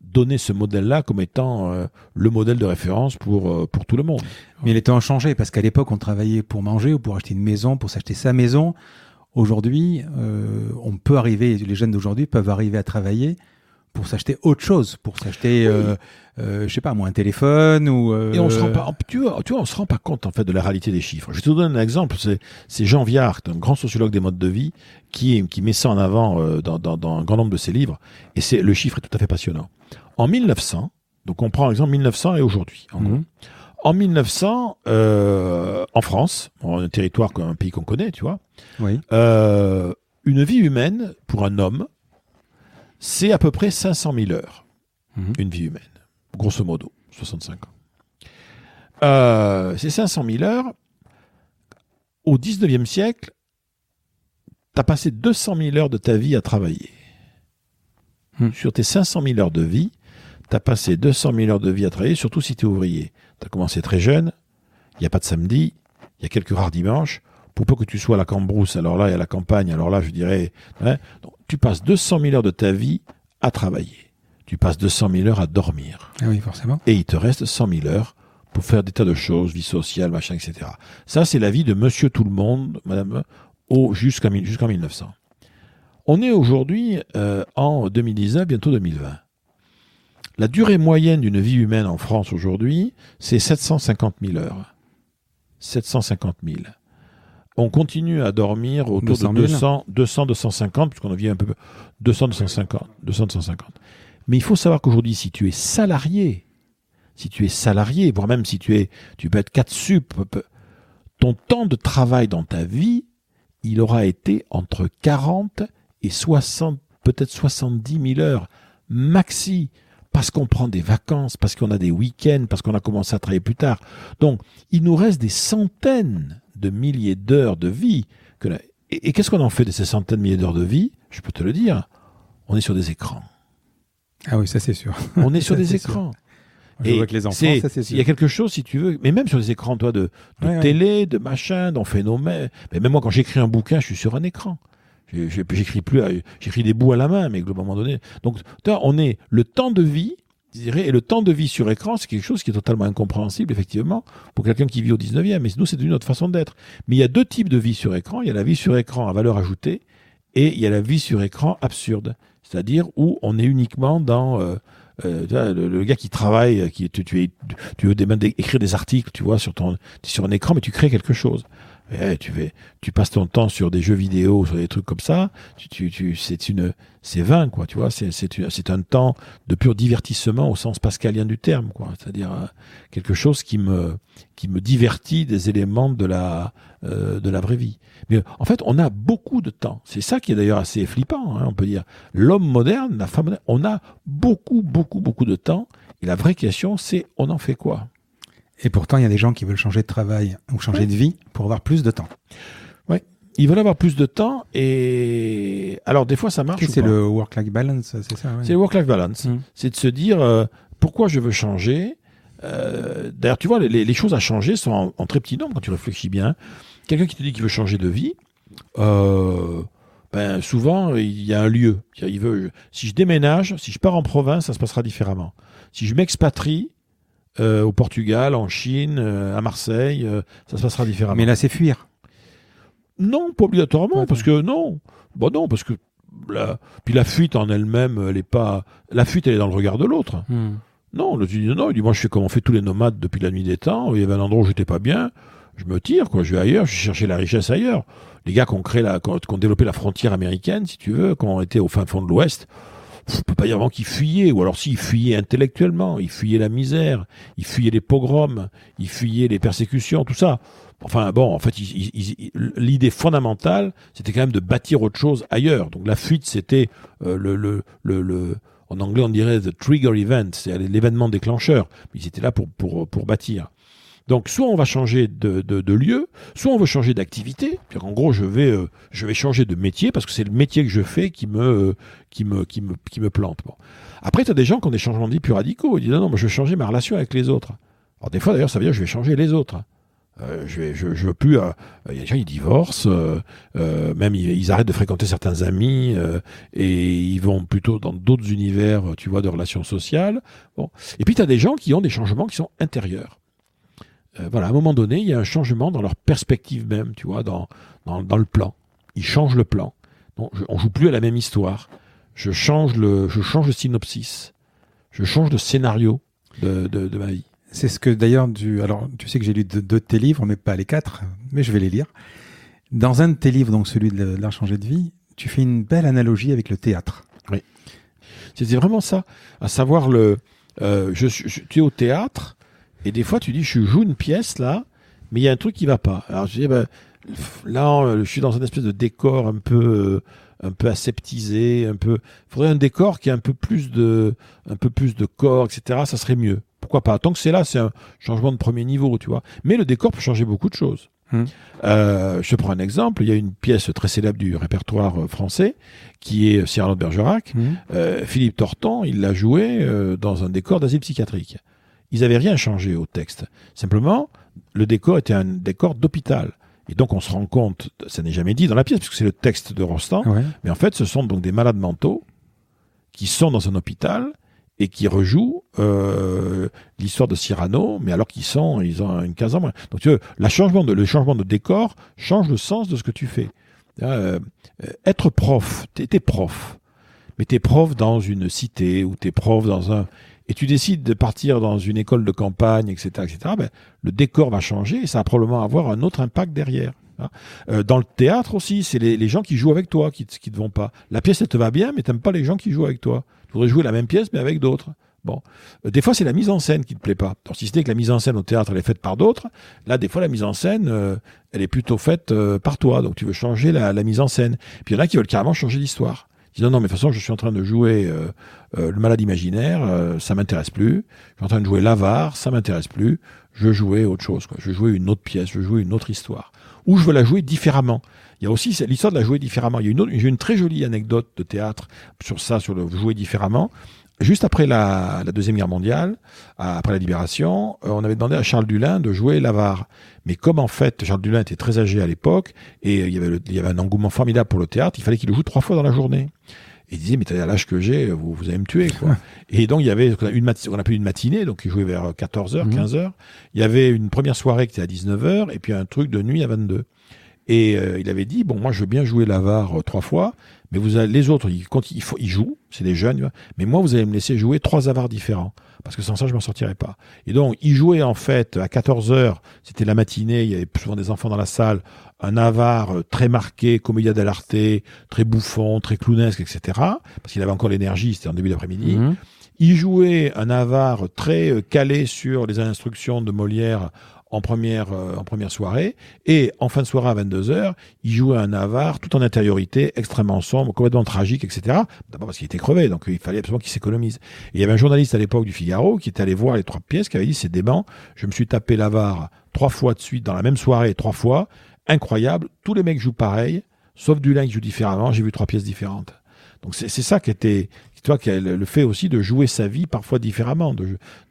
donner ce modèle-là comme étant le modèle de référence pour tout le monde. Mais les temps ont changé, parce qu'à l'époque, on travaillait pour manger ou pour acheter une maison, pour s'acheter sa maison. Aujourd'hui, les jeunes d'aujourd'hui peuvent arriver à travailler pour s'acheter autre chose, pour s'acheter, je sais pas moi, un téléphone ou. Et on se rend pas, tu vois, on se rend pas compte en fait de la réalité des chiffres. Je vais te donner un exemple. C'est Jean Viard, un grand sociologue des modes de vie, qui met ça en avant dans un grand nombre de ses livres. Et le chiffre est tout à fait passionnant. En 1900, donc on prend l'exemple 1900 et aujourd'hui. En gros. En 1900, en France, un territoire, un pays qu'on connaît, tu vois, oui. Une vie humaine pour un homme, c'est à peu près 500 000 heures. Une vie humaine, grosso modo, 65 ans. Ces 500 000 heures, au 19e siècle, tu as passé 200 000 heures de ta vie à travailler. Sur tes 500 000 heures de vie, tu as passé 200 000 heures de vie à travailler, surtout si tu es ouvrier. Tu as commencé très jeune, il n'y a pas de samedi, il y a quelques rares dimanches. Pour peu que tu sois à la Cambrousse, alors là, il y a la campagne, alors là, je dirais... Hein, donc, tu passes 200 000 heures de ta vie à travailler. Tu passes 200 000 heures à dormir. Ah oui, forcément. Et il te reste 100 000 heures pour faire des tas de choses, vie sociale, machin, etc. Ça, c'est la vie de monsieur tout le monde, madame, jusqu'en 1900. On est aujourd'hui en 2019, bientôt 2020. La durée moyenne d'une vie humaine en France aujourd'hui, c'est 750 000 heures. 750 000. On continue à dormir autour de 200, 250, puisqu'on a vu un peu 200, 250. Mais il faut savoir qu'aujourd'hui, si tu es salarié, voire même si tu peux être 4 sup, ton temps de travail dans ta vie, il aura été entre 40 et 60, peut-être 70 000 heures maxi, parce qu'on prend des vacances, parce qu'on a des week-ends, parce qu'on a commencé à travailler plus tard. Donc, il nous reste des centaines de milliers d'heures de vie. Et qu'est-ce qu'on en fait de ces centaines de milliers d'heures de vie? Je peux te le dire, on est sur des écrans. Ah oui, ça c'est sûr. On est sur des écrans. Je vois que les enfants, ça c'est sûr. Il y a quelque chose, si tu veux, mais même sur les écrans, toi, de télé, de machin, d'en phénomène. Mais même moi, quand j'écris un bouquin, je suis sur un écran. J'écris des bouts à la main, mais à un moment donné. Donc, on est le temps de vie, je dirais, et le temps de vie sur écran, c'est quelque chose qui est totalement incompréhensible, effectivement, pour quelqu'un qui vit au 19e. Mais nous, c'est une autre façon d'être. Mais il y a deux types de vie sur écran. Il y a la vie sur écran à valeur ajoutée et il y a la vie sur écran absurde. C'est-à-dire où on est uniquement dans le gars qui travaille, tu veux écrire des articles, tu vois, sur un écran, mais tu crées quelque chose. Tu passes ton temps sur des jeux vidéo, sur des trucs comme ça. C'est vain, quoi. Tu vois, c'est un temps de pur divertissement au sens pascalien du terme, quoi. C'est-à-dire quelque chose qui me divertit des éléments de la vraie vie. Mais en fait, on a beaucoup de temps. C'est ça qui est d'ailleurs assez flippant, hein, on peut dire. L'homme moderne, la femme moderne, on a beaucoup, beaucoup, beaucoup de temps. Et la vraie question, c'est on en fait quoi? Et pourtant, il y a des gens qui veulent changer de travail ou changer de vie pour avoir plus de temps. Oui, ils veulent avoir plus de temps et... Alors, des fois, ça marche. C'est le work-life balance, c'est ça? Ouais. C'est le work-life balance. C'est de se dire pourquoi je veux changer. D'ailleurs, tu vois, les choses à changer sont en très petit nombre quand tu réfléchis bien. Quelqu'un qui te dit qu'il veut changer de vie, souvent, il y a un lieu. Si je déménage, si je pars en province, ça se passera différemment. Si je m'expatrie, au Portugal, en Chine, à Marseille, ça se passera différemment. Mais là, c'est fuir. Non, pas obligatoirement, parce que non. Bon, non, parce que puis la fuite en elle-même, elle est pas. La fuite, elle est dans le regard de l'autre. Non, il dit moi, je fais comme on fait tous les nomades depuis la nuit des temps. Il y avait un endroit où j'étais pas bien, je me tire, quoi. Je vais ailleurs, je vais chercher la richesse ailleurs. Les gars qui ont développé la frontière américaine, si tu veux, qui ont été au fin fond de l'Ouest. On ne peut pas dire vraiment qu'ils fuyaient, ou alors s'ils fuyaient intellectuellement, ils fuyaient la misère, ils fuyaient les pogroms, ils fuyaient les persécutions, tout ça. Enfin bon, en fait, l'idée fondamentale, c'était quand même de bâtir autre chose ailleurs. Donc la fuite, c'était en anglais on dirait the trigger event, c'est l'événement déclencheur. Mais ils étaient là pour bâtir. Donc, soit on va changer de lieu, soit on veut changer d'activité. En gros, je vais changer de métier parce que c'est le métier que je fais qui me plante. Bon. Après, tu as des gens qui ont des changements de vie plus radicaux. Ils disent non, moi, je vais changer ma relation avec les autres. Alors, des fois, d'ailleurs, ça veut dire que je vais changer les autres. Je veux plus. Il y a des gens qui divorcent, même ils arrêtent de fréquenter certains amis et ils vont plutôt dans d'autres univers, tu vois, de relations sociales. Bon. Et puis, tu as des gens qui ont des changements qui sont intérieurs. Voilà, à un moment donné, il y a un changement dans leur perspective même, tu vois, dans le plan. Ils changent le plan. Donc, on joue plus à la même histoire. je change le synopsis, je change le scénario de ma vie. C'est ce que d'ailleurs, alors tu sais que j'ai lu deux de tes livres, mais pas les 4, mais je vais les lire. Dans un de tes livres, donc celui de l'art changé de vie, tu fais une belle analogie avec le théâtre. Oui. C'était vraiment ça, à savoir tu es au théâtre et des fois tu dis je joue une pièce là, mais il y a un truc qui va pas. Alors je dis là je suis dans une espèce de décor un peu aseptisé, il faudrait un décor qui a un peu plus de corps, etc. Ça serait mieux. Pourquoi pas? Tant que c'est là, c'est un changement de premier niveau, tu vois. Mais le décor peut changer beaucoup de choses. Je te prends un exemple. Il y a une pièce très célèbre du répertoire français qui est Cyrano de Bergerac. Philippe Torton, il l'a joué dans un décor d'asile psychiatrique. Ils n'avaient rien changé au texte. Simplement, le décor était un décor d'hôpital. Et donc on se rend compte, ça n'est jamais dit dans la pièce, puisque c'est le texte de Rostand, mais en fait ce sont donc des malades mentaux qui sont dans un hôpital et qui rejouent l'histoire de Cyrano, mais alors ils ont une 15 ans moins. Donc tu veux, le changement de décor change le sens de ce que tu fais. Être prof, t'es prof, mais t'es prof dans une cité, ou t'es prof et tu décides de partir dans une école de campagne, etc., etc., le décor va changer et ça va probablement avoir un autre impact derrière. Dans le théâtre aussi, c'est les gens qui jouent avec toi qui te vont pas. La pièce, elle te va bien, mais t'aimes pas les gens qui jouent avec toi. Tu voudrais jouer la même pièce, mais avec d'autres. Bon. Des fois, c'est la mise en scène qui te plaît pas. Alors, si ce n'est que la mise en scène au théâtre, elle est faite par d'autres, là, des fois, la mise en scène, elle est plutôt faite par toi. Donc, tu veux changer la mise en scène. Puis, il y en a qui veulent carrément changer l'histoire. Ils disent non, mais de toute façon, je suis en train de jouer le malade imaginaire, ça m'intéresse plus. Je suis en train de jouer l'avare, ça m'intéresse plus. Je veux jouer autre chose, quoi. Je veux jouer une autre pièce, je veux jouer une autre histoire. Ou je veux la jouer différemment. Il y a aussi l'histoire de la jouer différemment. J'ai une très jolie anecdote de théâtre sur ça, sur le jouer différemment. Juste après la Deuxième Guerre mondiale, après la Libération, on avait demandé à Charles Dulin de jouer l'avare. Mais comme en fait, Charles Dulin était très âgé à l'époque, et il y avait un engouement formidable pour le théâtre, il fallait qu'il le joue 3 fois dans la journée. Et il disait, mais à l'âge que j'ai, vous allez me tuer, quoi. Et donc, il y avait ce qu'on appelait une matinée, donc il jouait vers 14h, 15h. Il y avait une première soirée qui était à 19h, et puis un truc de nuit à 22. Et il avait dit, bon, moi, je veux bien jouer l'avare 3 fois, mais les autres, ils jouent, c'est des jeunes, mais moi, vous allez me laisser jouer 3 avars différents, parce que sans ça, je m'en sortirais pas. Et donc, ils jouaient, en fait, à 14h, c'était la matinée, il y avait souvent des enfants dans la salle, un avare très marqué, commedia dell'arte, très bouffon, très clownesque, etc., parce qu'il avait encore l'énergie, c'était en début d'après-midi. Il jouait un avare très calé sur les instructions de Molière en première soirée, et en fin de soirée à 22h, il jouait un avare tout en intériorité, extrêmement sombre, complètement tragique, etc. D'abord parce qu'il était crevé, donc il fallait absolument qu'il s'économise. Et il y avait un journaliste à l'époque du Figaro qui était allé voir les 3 pièces, qui avait dit, c'est dément, je me suis tapé l'avare 3 fois de suite dans la même soirée, 3 fois, incroyable, tous les mecs jouent pareil, sauf Dulin qui joue différemment, j'ai vu 3 pièces différentes. Donc c'est ça qui était, tu vois, le fait aussi de jouer sa vie parfois différemment,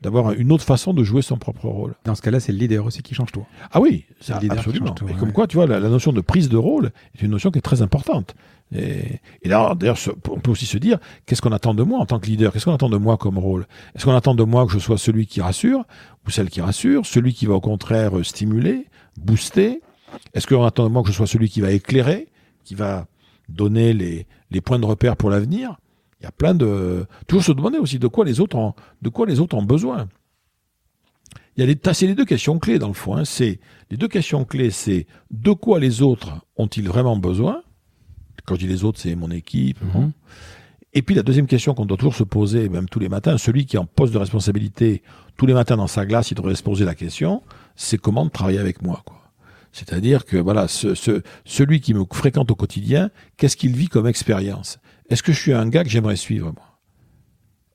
d'avoir une autre façon de jouer son propre rôle. Dans ce cas-là, c'est le leader aussi qui change tout. Ah oui, absolument. Tout, et comme quoi, tu vois, la notion de prise de rôle est une notion qui est très importante. Et d'ailleurs, on peut aussi se dire, qu'est-ce qu'on attend de moi en tant que leader? Qu'est-ce qu'on attend de moi comme rôle? Est-ce qu'on attend de moi que je sois celui qui rassure, ou celle qui rassure, celui qui va au contraire stimuler, booster? Est-ce qu'on attend de moi que je sois celui qui va éclairer, qui va donner les points de repère pour l'avenir? Il y a plein de... Toujours se demander aussi de quoi les autres ont besoin. C'est les 2 questions clés dans le fond. Les 2 questions clés, c'est de quoi les autres ont-ils vraiment besoin? Quand je dis les autres, c'est mon équipe. Et puis la deuxième question qu'on doit toujours se poser, même tous les matins, celui qui est en poste de responsabilité, tous les matins dans sa glace, il devrait se poser la question, c'est comment travailler avec moi, quoi. C'est-à-dire que voilà, celui qui me fréquente au quotidien, qu'est-ce qu'il vit comme expérience? Est-ce que je suis un gars que j'aimerais suivre, moi?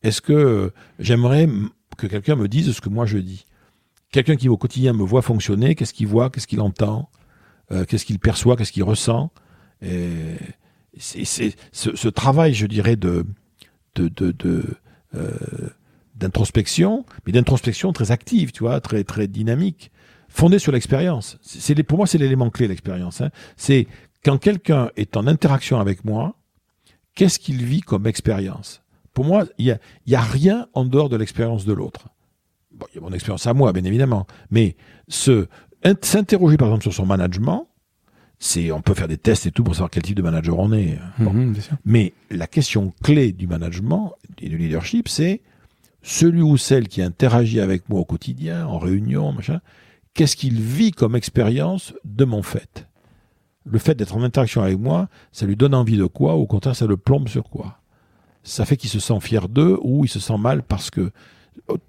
Est-ce que j'aimerais que quelqu'un me dise ce que moi je dis? Quelqu'un qui au quotidien me voit fonctionner, qu'est-ce qu'il voit, qu'est-ce qu'il entend, qu'est-ce qu'il perçoit, qu'est-ce qu'il ressent? Et c'est ce travail, je dirais, d'introspection, mais d'introspection très active, tu vois, très, très dynamique, fondée sur l'expérience. Pour moi, c'est l'élément clé, l'expérience. C'est quand quelqu'un est en interaction avec moi, qu'est-ce qu'il vit comme expérience? Pour moi, il y a rien en dehors de l'expérience de l'autre. Bon, il y a mon expérience à moi, bien évidemment, mais s'interroger, par exemple, sur son management, On peut faire des tests et tout pour savoir quel type de manager on est. Bon. Bien sûr. Mais la question clé du management et du leadership, c'est celui ou celle qui interagit avec moi au quotidien, en réunion, machin, qu'est-ce qu'il vit comme expérience de mon fait? Le fait d'être en interaction avec moi, ça lui donne envie de quoi? Ou au contraire, ça le plombe sur quoi? Ça fait qu'il se sent fier d'eux ou il se sent mal parce que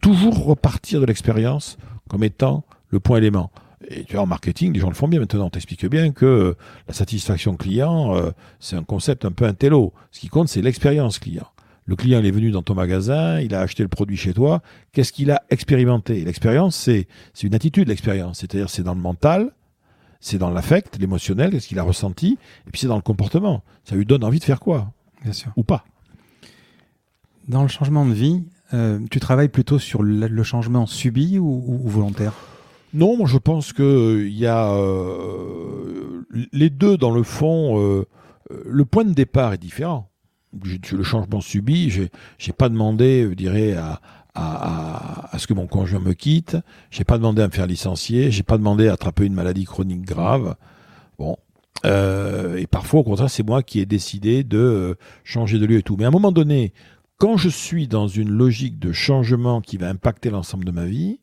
toujours repartir de l'expérience comme étant le point élément. Et tu vois, en marketing, les gens le font bien maintenant. On t'explique bien que la satisfaction client, c'est un concept un peu intello. Ce qui compte, c'est l'expérience client. Le client, il est venu dans ton magasin, il a acheté le produit chez toi. Qu'est-ce qu'il a expérimenté? L'expérience, c'est une attitude, l'expérience. C'est-à-dire, c'est dans le mental, c'est dans l'affect, l'émotionnel, qu'est-ce qu'il a ressenti, et puis c'est dans le comportement. Ça lui donne envie de faire quoi? Bien sûr. Ou pas. Dans le changement de vie, tu travailles plutôt sur le changement subi ou volontaire? Non, moi je pense qu'il y a les deux dans le fond. Le point de départ est différent. Le changement subi, j'ai pas demandé, je dirais, à ce que mon conjoint me quitte. J'ai pas demandé à me faire licencier. J'ai pas demandé à attraper une maladie chronique grave. Bon. Et parfois, au contraire, c'est moi qui ai décidé de changer de lieu et tout. Mais à un moment donné, quand je suis dans une logique de changement qui va impacter l'ensemble de ma vie,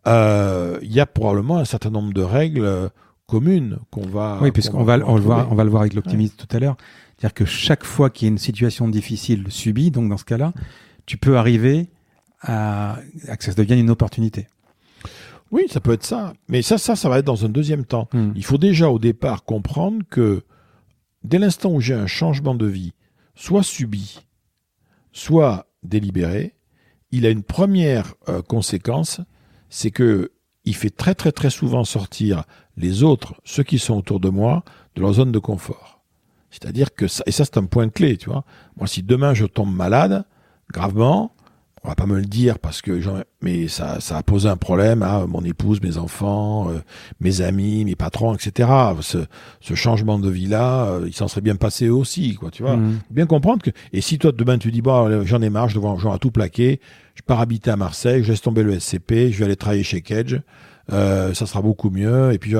il y a probablement un certain nombre de règles communes qu'on va... Oui, puisqu'on va le voir avec l'optimisme tout à l'heure. C'est-à-dire que chaque fois qu'il y a une situation difficile subie, donc dans ce cas-là, tu peux arriver à que ça devienne une opportunité. Oui, ça peut être ça. Mais ça va être dans un deuxième temps. Il faut déjà au départ comprendre que dès l'instant où j'ai un changement de vie, soit subi, soit délibéré, il a une première conséquence, c'est que il fait très très très souvent sortir les autres, ceux qui sont autour de moi, de leur zone de confort. C'est-à-dire que ça, et ça c'est un point clé, tu vois. Moi, si demain je tombe malade, gravement, on va pas me le dire parce que mais ça a posé un problème à mon épouse, mes enfants, mes amis, mes patrons, etc. Ce changement de vie-là, il s'en serait bien passé eux aussi, quoi, tu vois. Bien comprendre que, et si toi demain tu dis, bon, j'en ai marre, je dois tout plaquer, je pars habiter à Marseille, je laisse tomber le SCP, je vais aller travailler chez Kedge, ça sera beaucoup mieux, et puis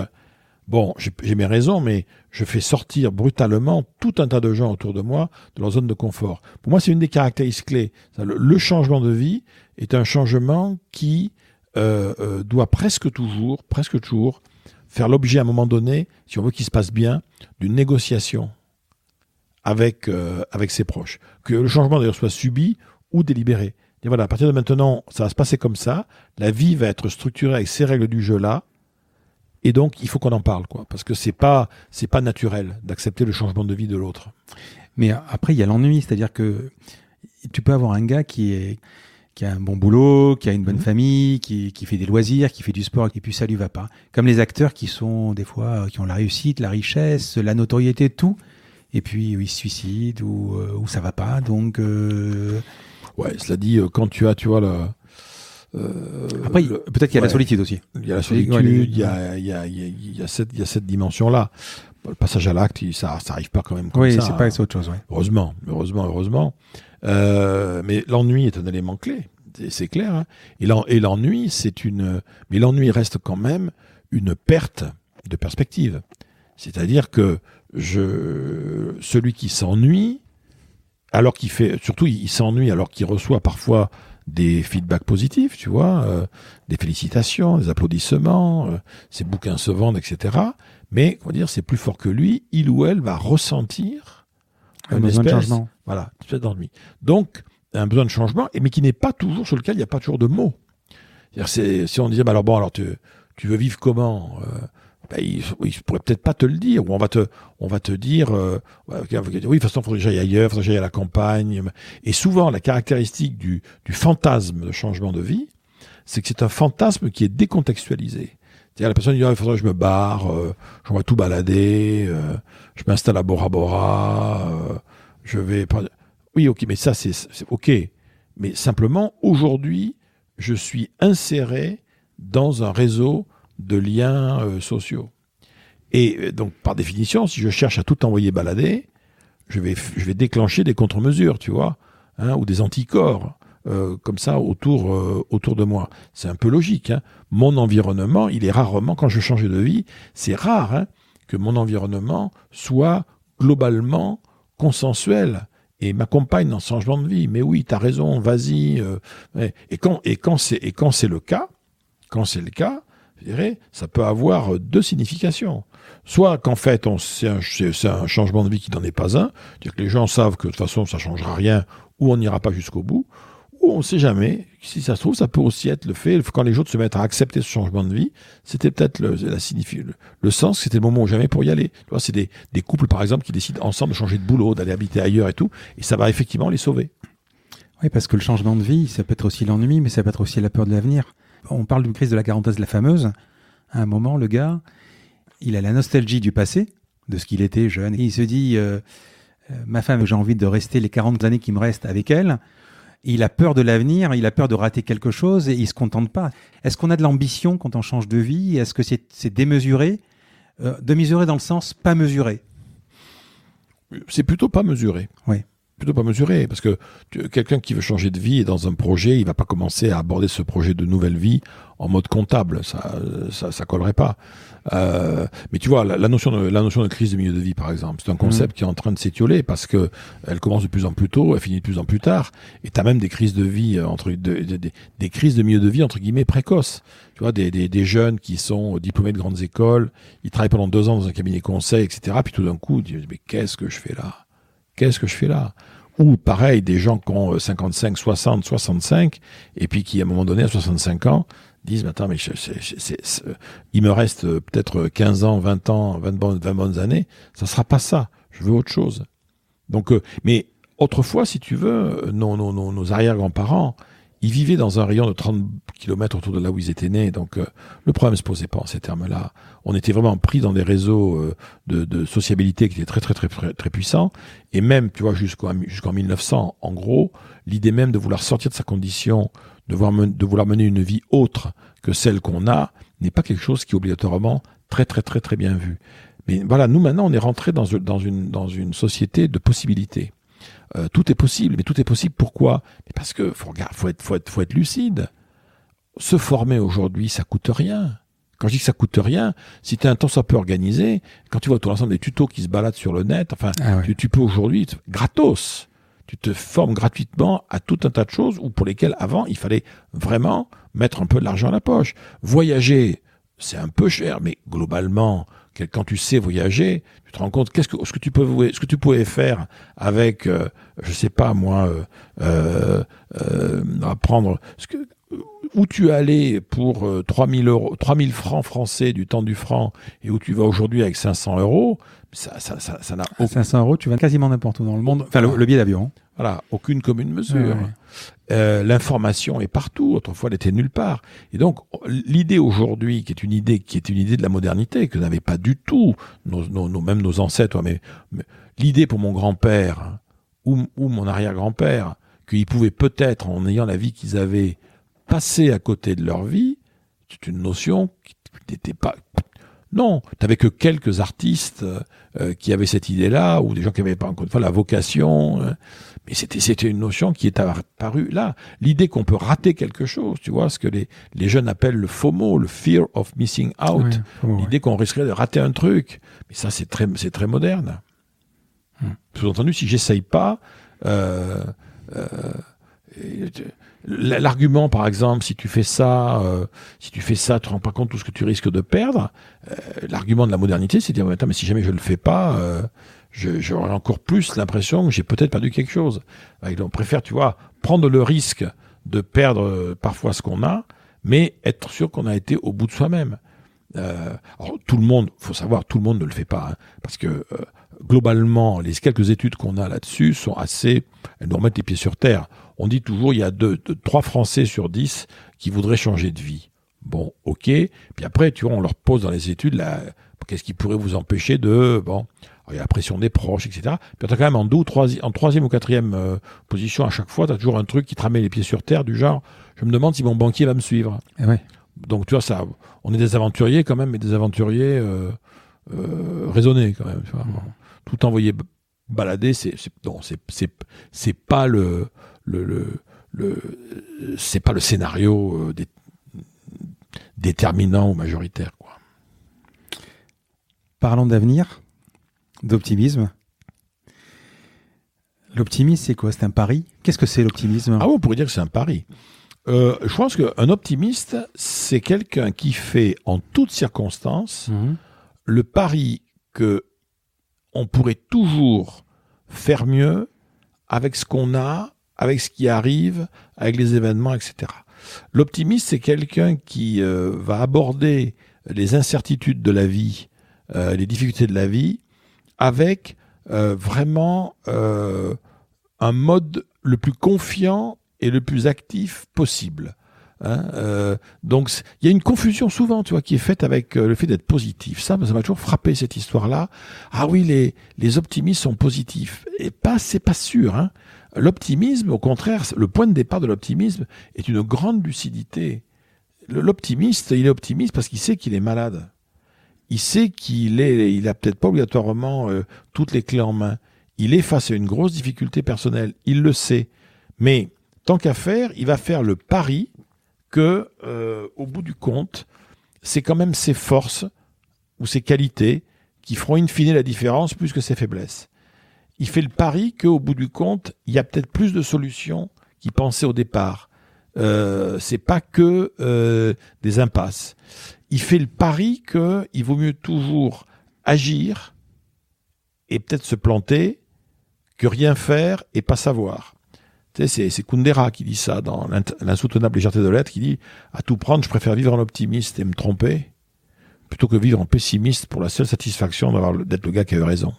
bon, j'ai mes raisons, mais je fais sortir brutalement tout un tas de gens autour de moi de leur zone de confort. Pour moi, c'est une des caractéristiques clés. Le changement de vie est un changement qui doit presque toujours faire l'objet à un moment donné, si on veut qu'il se passe bien, d'une négociation avec ses proches. Que le changement d'ailleurs soit subi ou délibéré. Et voilà, à partir de maintenant, ça va se passer comme ça. La vie va être structurée avec ces règles du jeu-là. Et donc, il faut qu'on en parle, quoi, parce que c'est pas naturel d'accepter le changement de vie de l'autre. Mais après, il y a l'ennui, c'est-à-dire que tu peux avoir un gars qui a un bon boulot, qui a une bonne famille, qui fait des loisirs, qui fait du sport, et puis ça lui va pas. Comme les acteurs qui sont des fois qui ont la réussite, la richesse, la notoriété, tout, et puis ils se suicident ou ça va pas. Donc ouais, cela dit, quand tu vois la après, peut-être qu'il y a la solitude aussi. Il y a la solitude, il y a cette dimension-là. Le passage à l'acte, ça arrive pas quand même comme ça. Oui, c'est autre chose. Ouais. Heureusement. Mais l'ennui est un élément clé, c'est clair. Hein. Et l'ennui, mais l'ennui reste quand même une perte de perspective. C'est-à-dire que celui qui s'ennuie, alors qu'il fait, surtout il s'ennuie alors qu'il reçoit parfois des feedbacks positifs, tu vois, des félicitations, des applaudissements, ses bouquins se vendent, etc. Mais, on va dire, c'est plus fort que lui, il ou elle va ressentir un besoin de changement. Voilà, une espèce d'ennui. Donc, un besoin de changement, mais qui n'est pas toujours, sur lequel il n'y a pas toujours de mots. C'est-à-dire, si on disait, alors tu veux vivre comment il pourrait peut-être pas te le dire, ou on va te dire, oui, de toute façon, il faudrait que j'aille ailleurs, il faudrait que j'aille à la campagne. Et souvent, la caractéristique du fantasme de changement de vie, c'est que c'est un fantasme qui est décontextualisé. C'est-à-dire, la personne dit, il faudrait que je me barre, je vais tout balader, je m'installe à Bora Bora, je vais... Oui, ok, mais ça, c'est ok. Mais simplement, aujourd'hui, je suis inséré dans un réseau de liens sociaux. Et donc, par définition, si je cherche à tout envoyer balader, je vais déclencher des contre-mesures, tu vois, ou des anticorps, comme ça, autour de moi. C'est un peu logique. Hein. Mon environnement, il est rarement, quand je change de vie, c'est rare que mon environnement soit globalement consensuel et m'accompagne dans ce changement de vie. Mais oui, tu as raison, vas-y. Et quand c'est le cas, je dirais, ça peut avoir deux significations. Soit qu'en fait, c'est un changement de vie qui n'en est pas un, c'est-à-dire que les gens savent que de toute façon, ça ne changera rien ou on n'ira pas jusqu'au bout, ou on ne sait jamais, si ça se trouve, ça peut aussi être le fait, quand les autres se mettent à accepter ce changement de vie, c'était peut-être le sens, c'était le moment ou jamais pour y aller. Tu vois, c'est des couples, par exemple, qui décident ensemble de changer de boulot, d'aller habiter ailleurs et tout, et ça va effectivement les sauver. Oui, parce que le changement de vie, ça peut être aussi l'ennui, mais ça peut être aussi la peur de l'avenir. On parle d'une crise de la quarantaine, la fameuse. À un moment, le gars, il a la nostalgie du passé, de ce qu'il était jeune, et il se dit ma femme, j'ai envie de rester les 40 années qui me restent avec elle. Il a peur de l'avenir, il a peur de rater quelque chose et il ne se contente pas. Est-ce qu'on a de l'ambition quand on change de vie? Est-ce que c'est démesuré? Démesuré dans le sens pas mesuré? C'est plutôt pas mesuré. Oui. Plutôt pas mesuré, parce que quelqu'un qui veut changer de vie est dans un projet, il va pas commencer à aborder ce projet de nouvelle vie en mode comptable, ça collerait pas. Mais tu vois, la notion de crise de milieu de vie, par exemple, c'est un concept qui est en train de s'étioler parce que elle commence de plus en plus tôt, elle finit de plus en plus tard, et t'as même des crises de vie des crises de milieu de vie entre guillemets précoces. Tu vois, des jeunes qui sont diplômés de grandes écoles, ils travaillent pendant 2 ans dans un cabinet conseil, etc. Puis tout d'un coup, ils disent mais qu'est-ce que je fais là? Qu'est-ce que je fais là? Ou pareil, des gens qui ont 55, 60, 65, et puis qui, à un moment donné, à 65 ans, disent, mais attends, mais il me reste peut-être 15 ans, 20 ans, 20 bonnes années, ça sera pas ça. Je veux autre chose. Donc, mais autrefois, si tu veux, nos arrière-grands-parents, ils vivaient dans un rayon de 30 km autour de là où ils étaient nés, donc le problème ne se posait pas en ces termes-là. On était vraiment pris dans des réseaux de sociabilité qui étaient très, très, très, très, très puissants, et même, tu vois, jusqu'en 1900, en gros, l'idée même de vouloir sortir de sa condition, de vouloir mener une vie autre que celle qu'on a, n'est pas quelque chose qui est obligatoirement très, très, très, très bien vu. Mais voilà, nous maintenant, on est rentré dans une société de possibilités. Tout est possible, mais tout est possible pourquoi? Parce que faut être lucide. Se former aujourd'hui, ça coûte rien. Quand je dis que ça coûte rien, si tu es un temps soit peu organisé, quand tu vois tout l'ensemble des tutos qui se baladent sur le net, enfin, tu peux aujourd'hui, gratos, tu te formes gratuitement à tout un tas de choses ou pour lesquelles avant, il fallait vraiment mettre un peu de l'argent à la poche. Voyager, c'est un peu cher, mais globalement, quand tu sais voyager, tu te rends compte ce que tu pouvais faire avec, je sais pas moi, apprendre où tu allais pour 3000 francs français du temps du franc et où tu vas aujourd'hui avec 500 €, ça n'a aucun... 500 €, tu vas quasiment n'importe où dans le monde. Enfin, le billet d'avion. Voilà, aucune commune mesure. L'information est partout. Autrefois, elle était nulle part. Et donc, l'idée aujourd'hui, qui est une idée de la modernité, que n'avaient pas du tout même nos ancêtres, mais l'idée pour mon grand-père ou mon arrière-grand-père, qu'ils pouvaient peut-être, en ayant la vie qu'ils avaient, passer à côté de leur vie, c'est une notion qui n'était pas... Non, t'avais que quelques artistes qui avaient cette idée-là, ou des gens qui n'avaient pas, encore une fois, la vocation. Mais c'était une notion qui est apparue là. L'idée qu'on peut rater quelque chose, tu vois, ce que les jeunes appellent le FOMO, le Fear of Missing Out. L'idée qu'on risquerait de rater un truc. Mais ça, c'est très moderne. Sous-entendu, si j'essaye pas... L'argument, par exemple, si tu fais ça, tu te rends pas compte de tout ce que tu risques de perdre. L'argument de la modernité, c'est de dire, attends, mais si jamais je le fais pas, j'aurai encore plus l'impression que j'ai peut-être perdu quelque chose. Donc, on préfère, tu vois, prendre le risque de perdre parfois ce qu'on a, mais être sûr qu'on a été au bout de soi-même. Alors, tout le monde, faut savoir, tout le monde ne le fait pas, hein, parce que globalement, les quelques études qu'on a là-dessus sont elles nous remettent les pieds sur terre. On dit toujours, il y a 3 Français sur 10 qui voudraient changer de vie. Bon, ok. Puis après, tu vois, on leur pose dans les études, qu'est-ce qui pourrait vous empêcher de... Bon, il y a la pression des proches, etc. Puis t'as quand même en 3e ou 4e position à chaque fois, t'as toujours un truc qui te ramène les pieds sur terre, du genre, je me demande si mon banquier va me suivre. Donc, tu vois, ça, on est des aventuriers quand même, mais des aventuriers raisonnés quand même. Tu vois. Tout envoyer balader, c'est pas c'est pas le scénario déterminant ou majoritaire, quoi. parlant d'avenir, d'optimisme. L'optimisme, c'est quoi? C'est un pari? Qu'est-ce que c'est l'optimisme? Ah oui, on pourrait dire que c'est un pari. Je pense qu'un optimiste, c'est quelqu'un qui fait en toutes circonstances le pari que on pourrait toujours faire mieux avec ce qu'on a, avec ce qui arrive, avec les événements, etc. L'optimiste, c'est quelqu'un qui va aborder les incertitudes de la vie, les difficultés de la vie, avec vraiment un mode le plus confiant et le plus actif possible. Donc il y a une confusion souvent, tu vois, qui est faite avec le fait d'être positif. Ça m'a toujours frappé, cette histoire-là. Ah oui, les optimistes sont positifs. Et c'est pas sûr. Hein. L'optimisme, au contraire, le point de départ de l'optimisme est une grande lucidité. L'optimiste, il est optimiste parce qu'il sait qu'il est malade. Il sait il a peut-être pas obligatoirement toutes les clés en main. Il est face à une grosse difficulté personnelle. Il le sait. Mais tant qu'à faire, il va faire le pari que, au bout du compte, c'est quand même ses forces ou ses qualités qui feront in fine la différence plus que ses faiblesses. Il fait le pari qu'au bout du compte, il y a peut-être plus de solutions qu'il pensait au départ. C'est pas que des impasses. Il fait le pari qu'il vaut mieux toujours agir et peut-être se planter que rien faire et pas savoir. Tu sais, c'est Kundera qui dit ça dans L'insoutenable légèreté de l'être, qui dit « À tout prendre, je préfère vivre en optimiste et me tromper plutôt que vivre en pessimiste pour la seule satisfaction d'être le gars qui a eu raison. »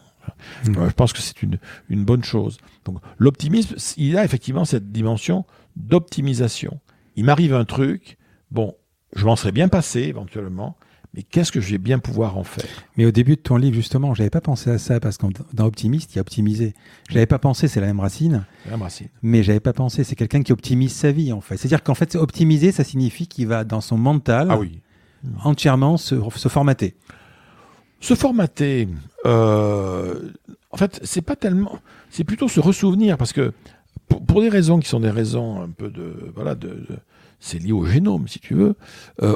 Je pense que c'est une bonne chose. Donc, l'optimisme, il a effectivement cette dimension d'optimisation. Il m'arrive un truc, bon, je m'en serais bien passé éventuellement, mais qu'est-ce que je vais bien pouvoir en faire? Mais au début de ton livre, justement, je n'avais pas pensé à ça, parce que dans optimiste, il y a optimisé. Je n'avais pas pensé, c'est la même racine. C'est la même racine. Mais je n'avais pas pensé, c'est quelqu'un qui optimise sa vie, en fait. C'est-à-dire qu'en fait, optimiser, ça signifie qu'il va, dans son mental, entièrement se formater. Se formater, en fait, c'est pas tellement... C'est plutôt se ressouvenir, parce que pour des raisons qui sont des raisons un peu c'est lié au génome, si tu veux.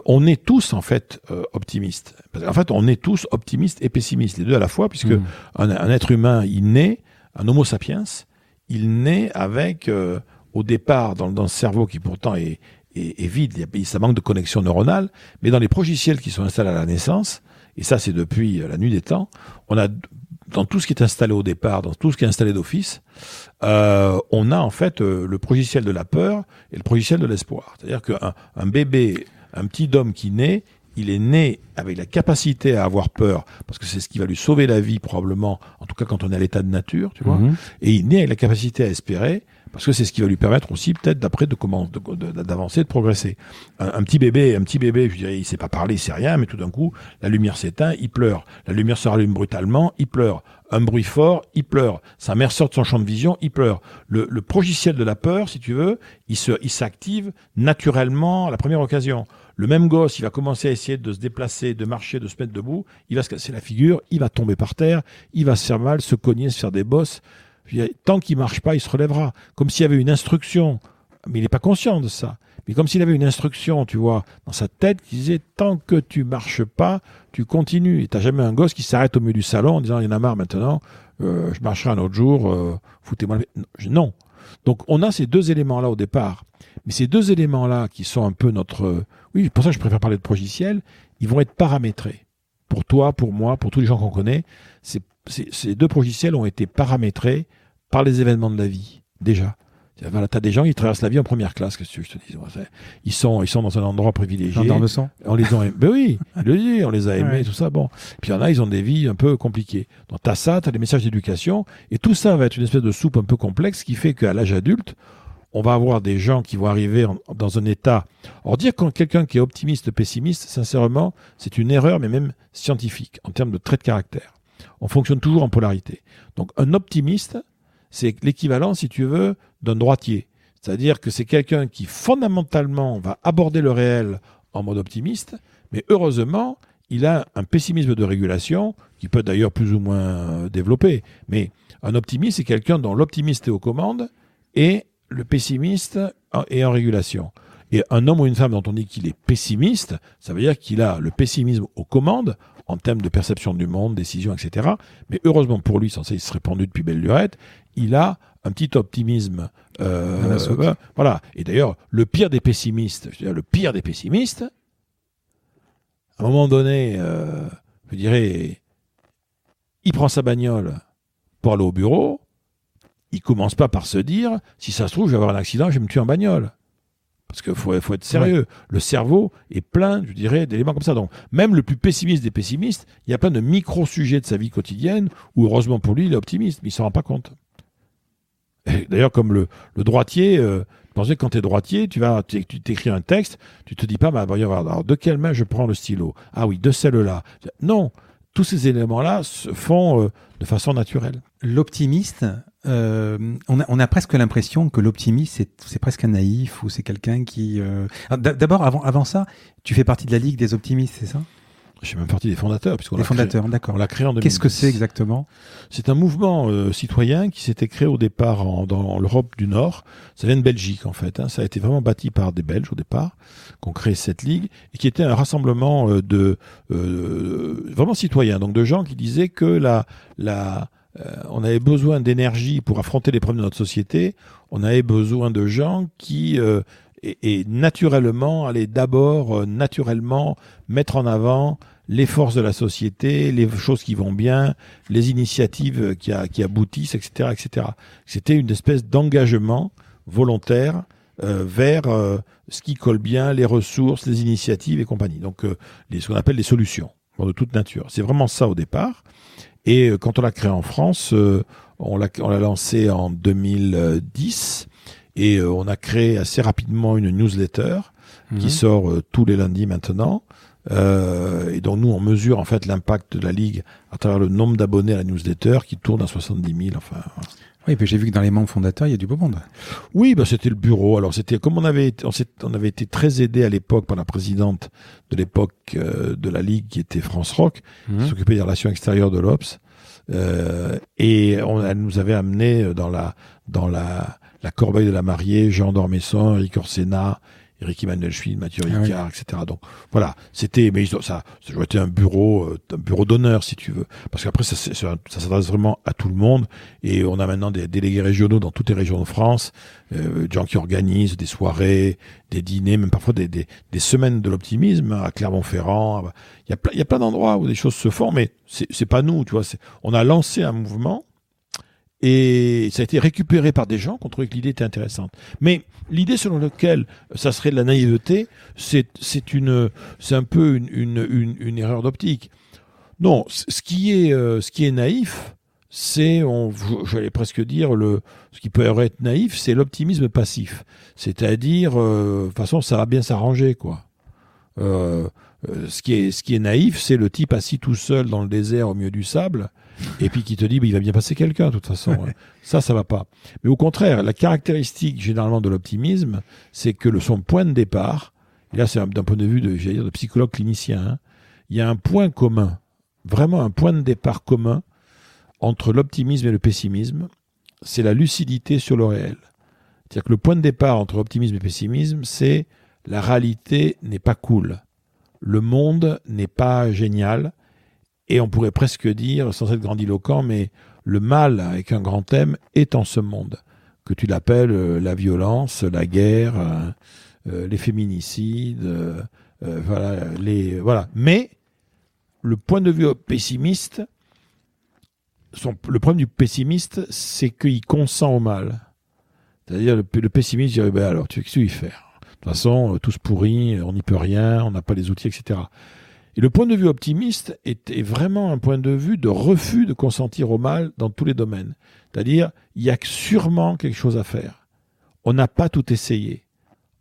On est tous, en fait, optimistes. En fait, on est tous optimistes et pessimistes, les deux à la fois, puisque un être humain, il naît, un homo sapiens, il naît avec, au départ, dans le cerveau qui pourtant est vide, ça manque de connexion neuronale, mais dans les progiciels qui sont installés à la naissance, et ça c'est depuis la nuit des temps, on a, dans tout ce qui est installé au départ, dans tout ce qui est installé d'office, on a en fait le progiciel de la peur et le progiciel de l'espoir. C'est-à-dire qu'un bébé, un petit homme qui naît, il est né avec la capacité à avoir peur, parce que c'est ce qui va lui sauver la vie probablement, en tout cas quand on est à l'état de nature, tu vois, et il naît avec la capacité à espérer, parce que c'est ce qui va lui permettre aussi peut-être d'après d'avancer, de progresser. Un petit bébé, je dirais, il sait pas parler, il sait rien, mais tout d'un coup, la lumière s'éteint, il pleure. La lumière se rallume brutalement, il pleure. Un bruit fort, il pleure. Sa mère sort de son champ de vision, il pleure. Le progiciel de la peur, si tu veux, il s'active naturellement à la première occasion. Le même gosse, il va commencer à essayer de se déplacer, de marcher, de se mettre debout, il va se casser la figure, il va tomber par terre, il va se faire mal, se cogner, se faire des bosses. Tant qu'il marche pas, il se relèvera. Comme s'il y avait une instruction. Mais il n'est pas conscient de ça. Mais comme s'il avait une instruction, tu vois, dans sa tête, qui disait « Tant que tu marches pas, tu continues. » Et t'as jamais un gosse qui s'arrête au milieu du salon en disant « Il y en a marre maintenant, je marcherai un autre jour, foutez-moi la paix. » Non. Donc on a ces deux éléments-là au départ. Mais ces deux éléments-là qui sont un peu notre... Oui, pour ça que je préfère parler de progiciel, ils vont être paramétrés. Pour toi, pour moi, pour tous les gens qu'on connaît, ces deux progiciels ont été paramétrés par les événements de la vie, déjà. Voilà, tu as des gens qui traversent la vie en première classe, qu'est-ce que je te dis. Ils sont dans un endroit privilégié. Gendarme-sang. On les a aimés. Ben oui, il le dit, on les a aimés, tout ça. Bon. Puis il y en a, ils ont des vies un peu compliquées. Donc tu as ça, tu as des messages d'éducation, et tout ça va être une espèce de soupe un peu complexe qui fait qu'à l'âge adulte, on va avoir des gens qui vont arriver dans un état... Alors dire quand quelqu'un qui est optimiste, pessimiste, sincèrement, c'est une erreur, mais même scientifique, en termes de traits de caractère. On fonctionne toujours en polarité. Donc un optimiste, c'est l'équivalent, si tu veux, d'un droitier. C'est-à-dire que c'est quelqu'un qui, fondamentalement, va aborder le réel en mode optimiste, mais heureusement, il a un pessimisme de régulation, qui peut d'ailleurs plus ou moins développer. Mais un optimiste, c'est quelqu'un dont l'optimiste est aux commandes et le pessimiste est en régulation. Et un homme ou une femme dont on dit qu'il est pessimiste, ça veut dire qu'il a le pessimisme aux commandes en termes de perception du monde, décision, etc. Mais heureusement pour lui, sans ça il serait pendu depuis belle lurette, il a un petit optimisme. Voilà. Et d'ailleurs, le pire des pessimistes, à un moment donné, je dirais, il prend sa bagnole pour aller au bureau, il commence pas par se dire, si ça se trouve, je vais avoir un accident, je vais me tuer en bagnole. Parce qu'il faut être sérieux. Ouais. Le cerveau est plein, je dirais, d'éléments comme ça. Donc, même le plus pessimiste des pessimistes, il y a plein de micro-sujets de sa vie quotidienne où, heureusement pour lui, il est optimiste, mais il ne s'en rend pas compte. Et d'ailleurs, comme le droitier, pensez que quand tu es droitier, tu t'écris un texte, tu te dis pas, bah, alors, de quelle main je prends le stylo? Ah oui, de celle-là. Non, tous ces éléments-là se font de façon naturelle. L'optimiste, on a presque l'impression que l'optimiste, c'est presque un naïf ou c'est quelqu'un qui... D'abord, avant ça, tu fais partie de la Ligue des optimistes, c'est ça? Je fais même partie des fondateurs. D'accord. On l'a créé en 2010. Qu'est-ce que c'est exactement? C'est un mouvement citoyen qui s'était créé au départ dans l'Europe du Nord. Ça vient de Belgique, en fait. Ça a été vraiment bâti par des Belges au départ, qui ont créé cette ligue, et qui était un rassemblement vraiment citoyen. Donc de gens qui disaient que on avait besoin d'énergie pour affronter les problèmes de notre société. On avait besoin de gens qui... Et naturellement, aller d'abord naturellement mettre en avant les forces de la société, les choses qui vont bien, les initiatives qui aboutissent, etc., etc. C'était une espèce d'engagement volontaire vers ce qui colle bien, les ressources, les initiatives et compagnie. Donc, ce qu'on appelle les solutions de toute nature. C'est vraiment ça au départ. Et quand on l'a créé en France, on l'a lancé en 2010. Et on a créé assez rapidement une newsletter qui sort tous les lundis maintenant. Et donc nous, on mesure en fait l'impact de la Ligue à travers le nombre d'abonnés à la newsletter qui tourne à 70 000. Enfin, voilà. Oui, puis j'ai vu que dans les membres fondateurs, il y a du beau monde. Oui, c'était le bureau. Alors c'était comme on avait été très aidé à l'époque par la présidente de l'époque de la Ligue qui était France Rock, qui s'occupait des relations extérieures de l'Obs. Et elle nous avait amené dans la corbeille de la mariée, Jean d'Ormesson, Eric Orsena, Eric Emmanuel Schmid, Mathieu Ricard, etc. Donc voilà, mais ça doit être un bureau d'honneur si tu veux, parce qu'après ça s'adresse vraiment à tout le monde, et on a maintenant des délégués régionaux dans toutes les régions de France, des gens qui organisent des soirées, des dîners, même parfois des semaines de l'optimisme à Clermont-Ferrand. Il y a plein d'endroits où des choses se font, mais c'est pas nous, tu vois. On a lancé un mouvement. Et ça a été récupéré par des gens qui ont trouvé que l'idée était intéressante. Mais l'idée selon laquelle ça serait de la naïveté, c'est un peu une erreur d'optique. Non, ce qui est naïf, c'est, j'allais presque dire, ce qui peut être naïf, c'est l'optimisme passif. C'est-à-dire, de toute façon, ça va bien s'arranger, quoi. Ce qui est naïf, c'est le type assis tout seul dans le désert au milieu du sable, et puis qui te dit il va bien passer quelqu'un de toute façon. Ça va pas. Mais au contraire, la caractéristique généralement de l'optimisme, c'est que son point de départ, et là c'est d'un point de vue de psychologue clinicien, il y a un point commun, vraiment un point de départ commun entre l'optimisme et le pessimisme, c'est la lucidité sur le réel. C'est-à-dire que le point de départ entre optimisme et pessimisme, c'est la réalité n'est pas cool. Le monde n'est pas génial, et on pourrait presque dire, sans être grandiloquent, mais le mal, avec un grand M, est en ce monde. Que tu l'appelles la violence, la guerre, les féminicides, voilà. Mais le point de vue pessimiste, le problème du pessimiste, c'est qu'il consent au mal. C'est-à-dire, le pessimiste dirait, alors, qu'est-ce que tu veux y faire ? De toute façon, tous pourris, on n'y peut rien, on n'a pas les outils, etc. Et le point de vue optimiste est vraiment un point de vue de refus de consentir au mal dans tous les domaines. C'est-à-dire, il y a sûrement quelque chose à faire. On n'a pas tout essayé.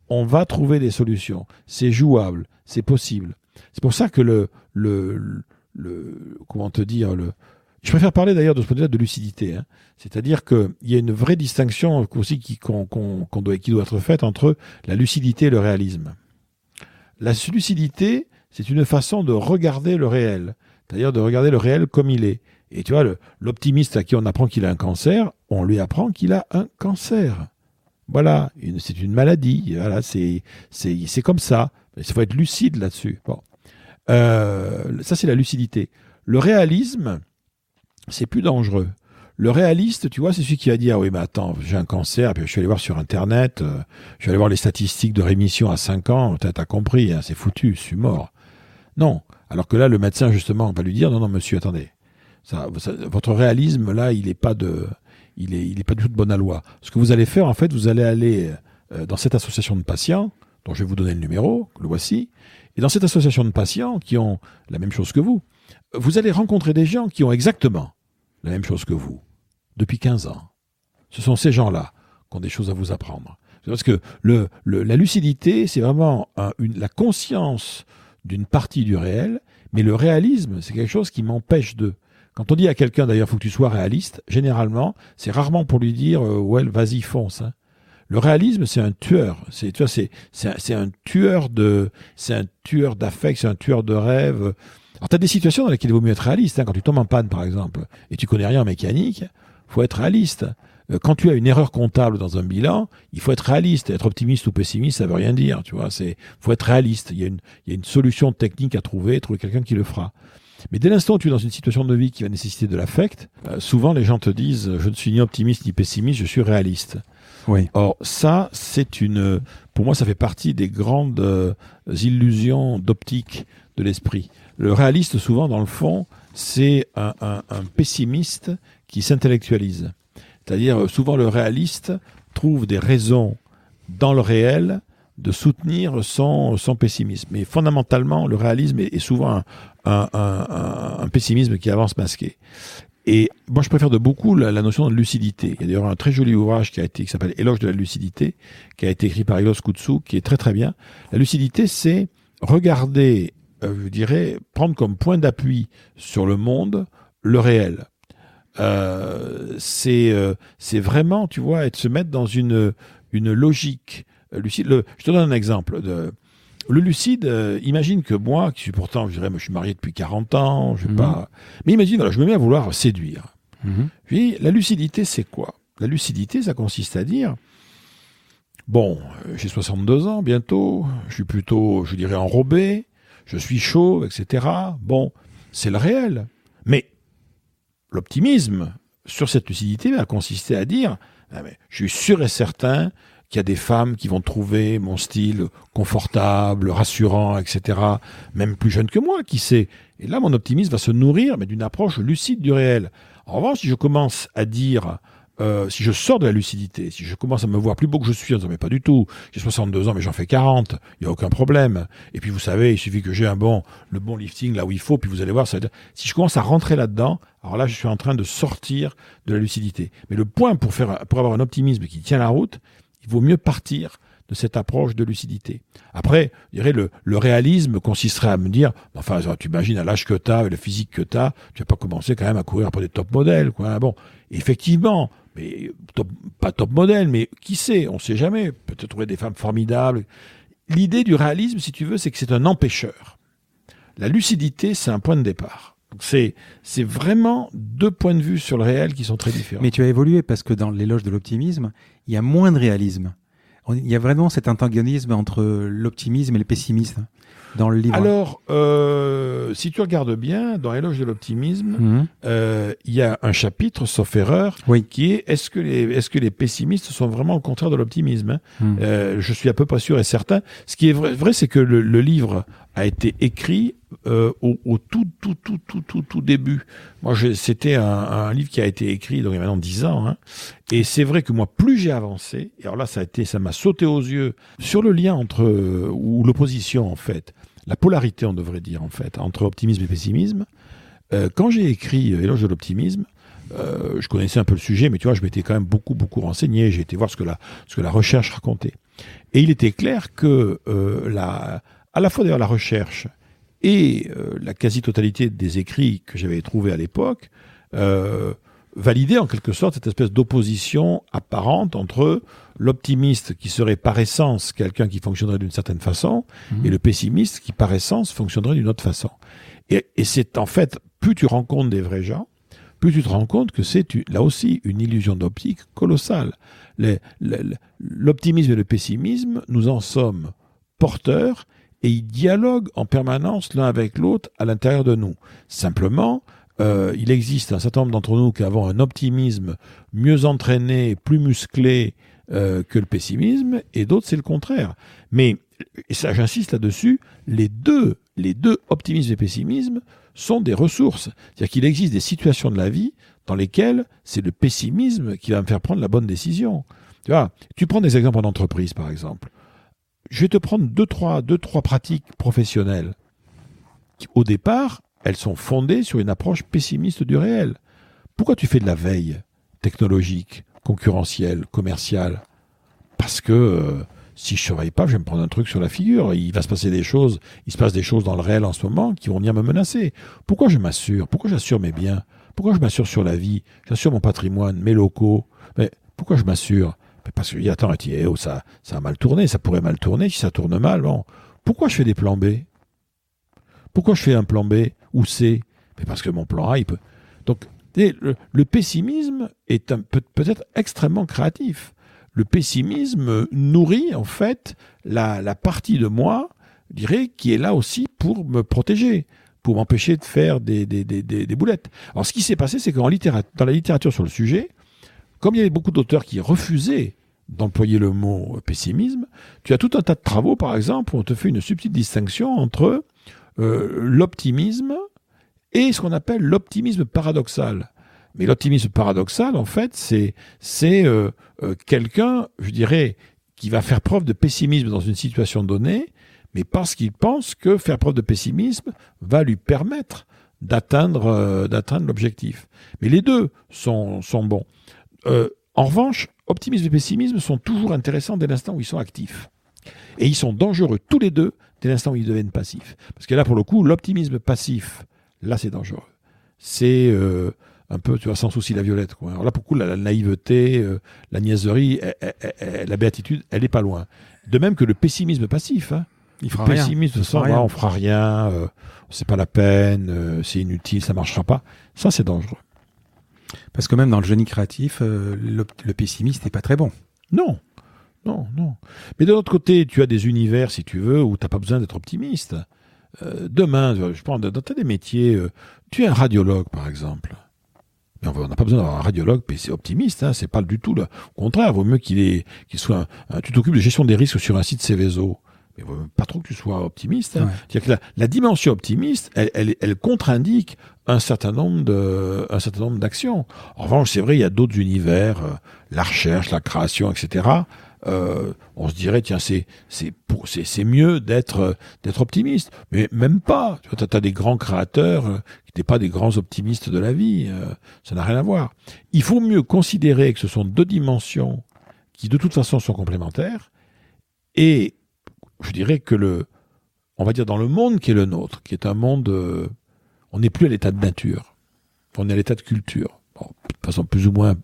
On va trouver des solutions. C'est jouable, c'est possible. C'est pour ça que comment te dire, je préfère parler d'ailleurs de ce point de vue de lucidité. C'est-à-dire qu'il y a une vraie distinction aussi qui doit être faite entre la lucidité et le réalisme. La lucidité, c'est une façon de regarder le réel, c'est-à-dire de regarder le réel comme il est. Et tu vois, l'optimiste à qui on apprend qu'il a un cancer, on lui apprend qu'il a un cancer. Voilà, c'est une maladie. Voilà, c'est comme ça. Il faut être lucide là-dessus. Bon. Ça, c'est la lucidité. Le réalisme, c'est plus dangereux. Le réaliste, tu vois, c'est celui qui va dire, oui, mais attends, j'ai un cancer, puis je suis allé voir sur Internet, je suis allé voir les statistiques de rémission à 5 ans, t'as compris, hein, c'est foutu, je suis mort. Non. Alors que là, le médecin, justement, va lui dire, non, monsieur, attendez. Votre réalisme, là, il est pas du tout de bonne aloi. Ce que vous allez faire, en fait, vous allez aller dans cette association de patients, dont je vais vous donner le numéro, le voici, et dans cette association de patients qui ont la même chose que vous allez rencontrer des gens qui ont exactement la même chose que vous, depuis 15 ans. Ce sont ces gens-là qui ont des choses à vous apprendre. Parce que la lucidité, c'est vraiment la conscience d'une partie du réel, mais le réalisme, c'est quelque chose qui m'empêche de... Quand on dit à quelqu'un, d'ailleurs, il faut que tu sois réaliste, généralement, c'est rarement pour lui dire ouais, vas-y, fonce. Hein. Le réalisme, c'est un tueur. C'est un tueur d'affect, c'est un tueur de rêve. Alors, tu as des situations dans lesquelles il vaut mieux être réaliste. Hein. Quand tu tombes en panne, par exemple, et tu connais rien en mécanique, faut être réaliste. Quand tu as une erreur comptable dans un bilan, il faut être réaliste. Être optimiste ou pessimiste, ça veut rien dire. Tu vois, faut être réaliste. Il y a une solution technique à trouver quelqu'un qui le fera. Mais dès l'instant où tu es dans une situation de vie qui va nécessiter de l'affect, souvent les gens te disent je ne suis ni optimiste ni pessimiste, je suis réaliste. Oui. Or ça, pour moi, ça fait partie des grandes illusions d'optique de l'esprit. Le réaliste, souvent, dans le fond, c'est un pessimiste qui s'intellectualise. C'est-à-dire, souvent, le réaliste trouve des raisons dans le réel de soutenir son pessimisme. Mais fondamentalement, le réalisme est souvent un pessimisme qui avance masqué. Et moi, je préfère de beaucoup la notion de lucidité. Il y a d'ailleurs un très joli ouvrage qui s'appelle Éloge de la lucidité, qui a été écrit par Elos Koutsou, qui est très très bien. La lucidité, c'est regarder, je dirais, prendre comme point d'appui sur le monde le réel. C'est vraiment, tu vois, se mettre dans une logique lucide. Je te donne un exemple. Le lucide, imagine que moi, qui suis pourtant, je dirais, je suis marié depuis 40 ans, je vais pas... Mais imagine, voilà, je me mets à vouloir séduire. Puis, la lucidité, c'est quoi? La lucidité, ça consiste à dire, bon, j'ai 62 ans bientôt, je suis plutôt, je dirais, enrobé, je suis chaud, etc. Bon, c'est le réel. Mais l'optimisme sur cette lucidité va consister à dire, je suis sûr et certain qu'il y a des femmes qui vont trouver mon style confortable, rassurant, etc., même plus jeune que moi, qui sait. Et là, mon optimisme va se nourrir, mais d'une approche lucide du réel. En revanche, si je commence à dire, si je sors de la lucidité, si je commence à me voir plus beau que je suis, en disant, mais pas du tout, j'ai 62 ans, mais j'en fais 40, il n'y a aucun problème. Et puis, vous savez, il suffit que j'ai le bon lifting là où il faut, puis vous allez voir, si je commence à rentrer là-dedans, alors là, je suis en train de sortir de la lucidité. Mais le point pour avoir un optimisme qui tient la route, il vaut mieux partir de cette approche de lucidité. Après, je dirais, le réalisme consisterait à me dire, enfin, tu imagines à l'âge que tu as, et le physique que tu as, tu vas pas commencer quand même à courir après des top modèles, quoi. Bon, effectivement, mais pas top modèle, mais qui sait, on sait jamais. Peut-être trouver des femmes formidables. L'idée du réalisme, si tu veux, c'est que c'est un empêcheur. La lucidité, c'est un point de départ. Donc c'est vraiment deux points de vue sur le réel qui sont très différents. Mais tu as évolué parce que dans l'éloge de l'optimisme, il y a moins de réalisme. Il y a vraiment cet antagonisme entre l'optimisme et le pessimisme dans le livre. Alors, si tu regardes bien, dans l'éloge de l'optimisme, il y a un chapitre, sauf erreur, qui est est-ce que les pessimistes sont vraiment le contraire de l'optimisme, hein? Je suis à peu près sûr et certain. Ce qui est vrai, c'est que le livre a été écrit au tout début. Moi, c'était un livre qui a été écrit donc il y a maintenant 10 ans. Hein, et c'est vrai que moi, plus j'ai avancé, et alors là, ça m'a sauté aux yeux sur le lien ou l'opposition, en fait, la polarité, on devrait dire, en fait, entre optimisme et pessimisme. Quand j'ai écrit Éloge de l'optimisme, je connaissais un peu le sujet, mais tu vois, je m'étais quand même beaucoup renseigné. J'ai été voir ce que la recherche racontait. Et il était clair que à la fois d'ailleurs la recherche et la quasi-totalité des écrits que j'avais trouvés à l'époque validaient en quelque sorte cette espèce d'opposition apparente entre l'optimiste qui serait par essence quelqu'un qui fonctionnerait d'une certaine façon et le pessimiste qui par essence fonctionnerait d'une autre façon. Et c'est en fait, plus tu rencontres des vrais gens, plus tu te rends compte que c'est là aussi une illusion d'optique colossale. L'optimisme et le pessimisme, nous en sommes porteurs et ils dialoguent en permanence l'un avec l'autre à l'intérieur de nous. Simplement, il existe un certain nombre d'entre nous qui avons un optimisme mieux entraîné, plus musclé que le pessimisme, et d'autres c'est le contraire. Mais, et ça j'insiste là-dessus, les deux, optimisme et pessimisme, sont des ressources. C'est-à-dire qu'il existe des situations de la vie dans lesquelles c'est le pessimisme qui va me faire prendre la bonne décision. Tu vois, tu prends des exemples en entreprise, par exemple. Je vais te prendre deux, trois pratiques professionnelles qui, au départ, elles sont fondées sur une approche pessimiste du réel. Pourquoi tu fais de la veille technologique, concurrentielle, commerciale ? Parce que si je ne surveille pas, je vais me prendre un truc sur la figure. Il se passe des choses dans le réel en ce moment qui vont venir me menacer. Pourquoi je m'assure ? Pourquoi j'assure mes biens ? Pourquoi je m'assure sur la vie ? J'assure mon patrimoine, mes locaux. Mais pourquoi je m'assure ? Parce qu'il y a tant ça a mal tourné, ça pourrait mal tourner, si ça tourne mal, bon. Pourquoi je fais des plans B ? Pourquoi je fais un plan B ou C ? Mais parce que mon plan A, il peut... Donc, le pessimisme est peut-être extrêmement créatif. Le pessimisme nourrit, en fait, la partie de moi, je dirais, qui est là aussi pour me protéger, pour m'empêcher de faire des boulettes. Alors, ce qui s'est passé, c'est que dans la littérature sur le sujet, comme il y avait beaucoup d'auteurs qui refusaient d'employer le mot pessimisme, tu as tout un tas de travaux, par exemple, où on te fait une subtile distinction entre l'optimisme et ce qu'on appelle l'optimisme paradoxal. Mais l'optimisme paradoxal, en fait, c'est quelqu'un, je dirais, qui va faire preuve de pessimisme dans une situation donnée, mais parce qu'il pense que faire preuve de pessimisme va lui permettre d'atteindre l'objectif. Mais les deux sont bons. En revanche, optimisme et pessimisme sont toujours intéressants dès l'instant où ils sont actifs. Et ils sont dangereux tous les deux dès l'instant où ils deviennent passifs. Parce que là, pour le coup, l'optimisme passif, là, c'est dangereux. C'est un peu, tu vois, sans souci la violette, quoi. Alors là, pour le coup, la naïveté, la niaiserie, la béatitude, elle n'est pas loin. De même que le pessimisme passif. Hein. Il fera le rien. pessimisme, on fera rien, c'est pas la peine, c'est inutile, ça marchera pas. Ça, c'est dangereux. Parce que même dans le génie créatif, le pessimiste n'est pas très bon. Non. Mais de l'autre côté, tu as des univers, si tu veux, où tu n'as pas besoin d'être optimiste. Demain, je prends dans des métiers, tu es un radiologue, par exemple. Mais on n'a pas besoin d'avoir un radiologue optimiste, hein, c'est pas du tout là. Au contraire, il vaut mieux qu'il soit tu t'occupes de gestion des risques sur un site Céveso. Mais pas trop que tu sois optimiste. Hein. Ouais. C'est-à-dire que la dimension optimiste, elle contre-indique un certain nombre d'actions. En revanche, c'est vrai, il y a d'autres univers, la recherche, la création, etc. On se dirait, tiens, c'est mieux d'être optimiste. Mais même pas. Tu as des grands créateurs qui n'étaient pas des grands optimistes de la vie. Ça n'a rien à voir. Il faut mieux considérer que ce sont deux dimensions qui, de toute façon, sont complémentaires. Et je dirais que on va dire dans le monde qui est le nôtre, qui est un monde, on n'est plus à l'état de nature, on est à l'état de culture. Bon, de façon plus ou moins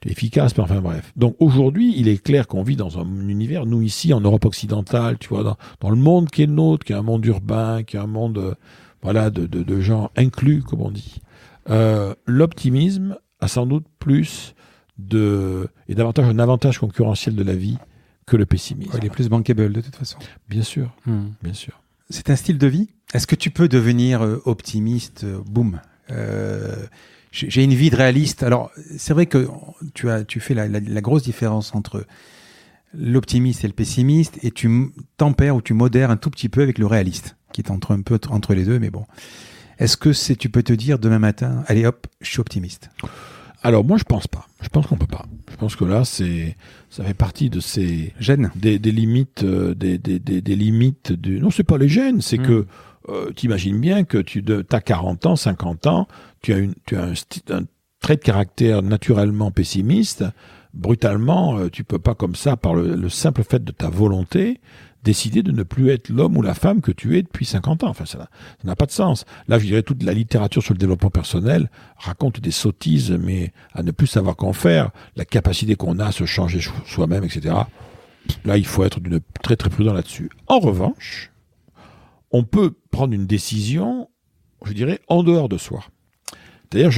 efficace, mais enfin bref. Donc aujourd'hui, il est clair qu'on vit dans un univers, nous ici en Europe occidentale, tu vois, dans le monde qui est le nôtre, qui est un monde urbain, qui est un monde, voilà, de gens inclus, comme on dit. L'optimisme a sans doute plus et davantage un avantage concurrentiel de la vie que le pessimisme. Il est plus bankable de toute façon. Bien sûr, bien sûr. C'est un style de vie ? Est-ce que tu peux devenir optimiste, boum j'ai une vie de réaliste. Alors, c'est vrai que tu fais la grosse différence entre l'optimiste et le pessimiste, et tu tempères ou tu modères un tout petit peu avec le réaliste, qui est un peu entre les deux, mais bon. Est-ce que tu peux te dire demain matin, allez hop, je suis optimiste ? Alors moi je pense pas. Je pense qu'on peut pas. Je pense que là ça fait partie de ces gènes, des limites, des limites du. Non, c'est pas les gènes, c'est que t'imagines bien que t'as 40 ans, 50 ans, tu as un trait de caractère naturellement pessimiste. Brutalement, tu peux pas comme ça, par le simple fait de ta volonté, décider de ne plus être l'homme ou la femme que tu es depuis 50 ans. Enfin, ça n'a pas de sens. Là, je dirais, toute la littérature sur le développement personnel raconte des sottises, mais à ne plus savoir qu'en faire, la capacité qu'on a à se changer soi-même, etc. Là, il faut être très très prudent là-dessus. En revanche, on peut prendre une décision, je dirais, en dehors de soi. C'est-à-dire,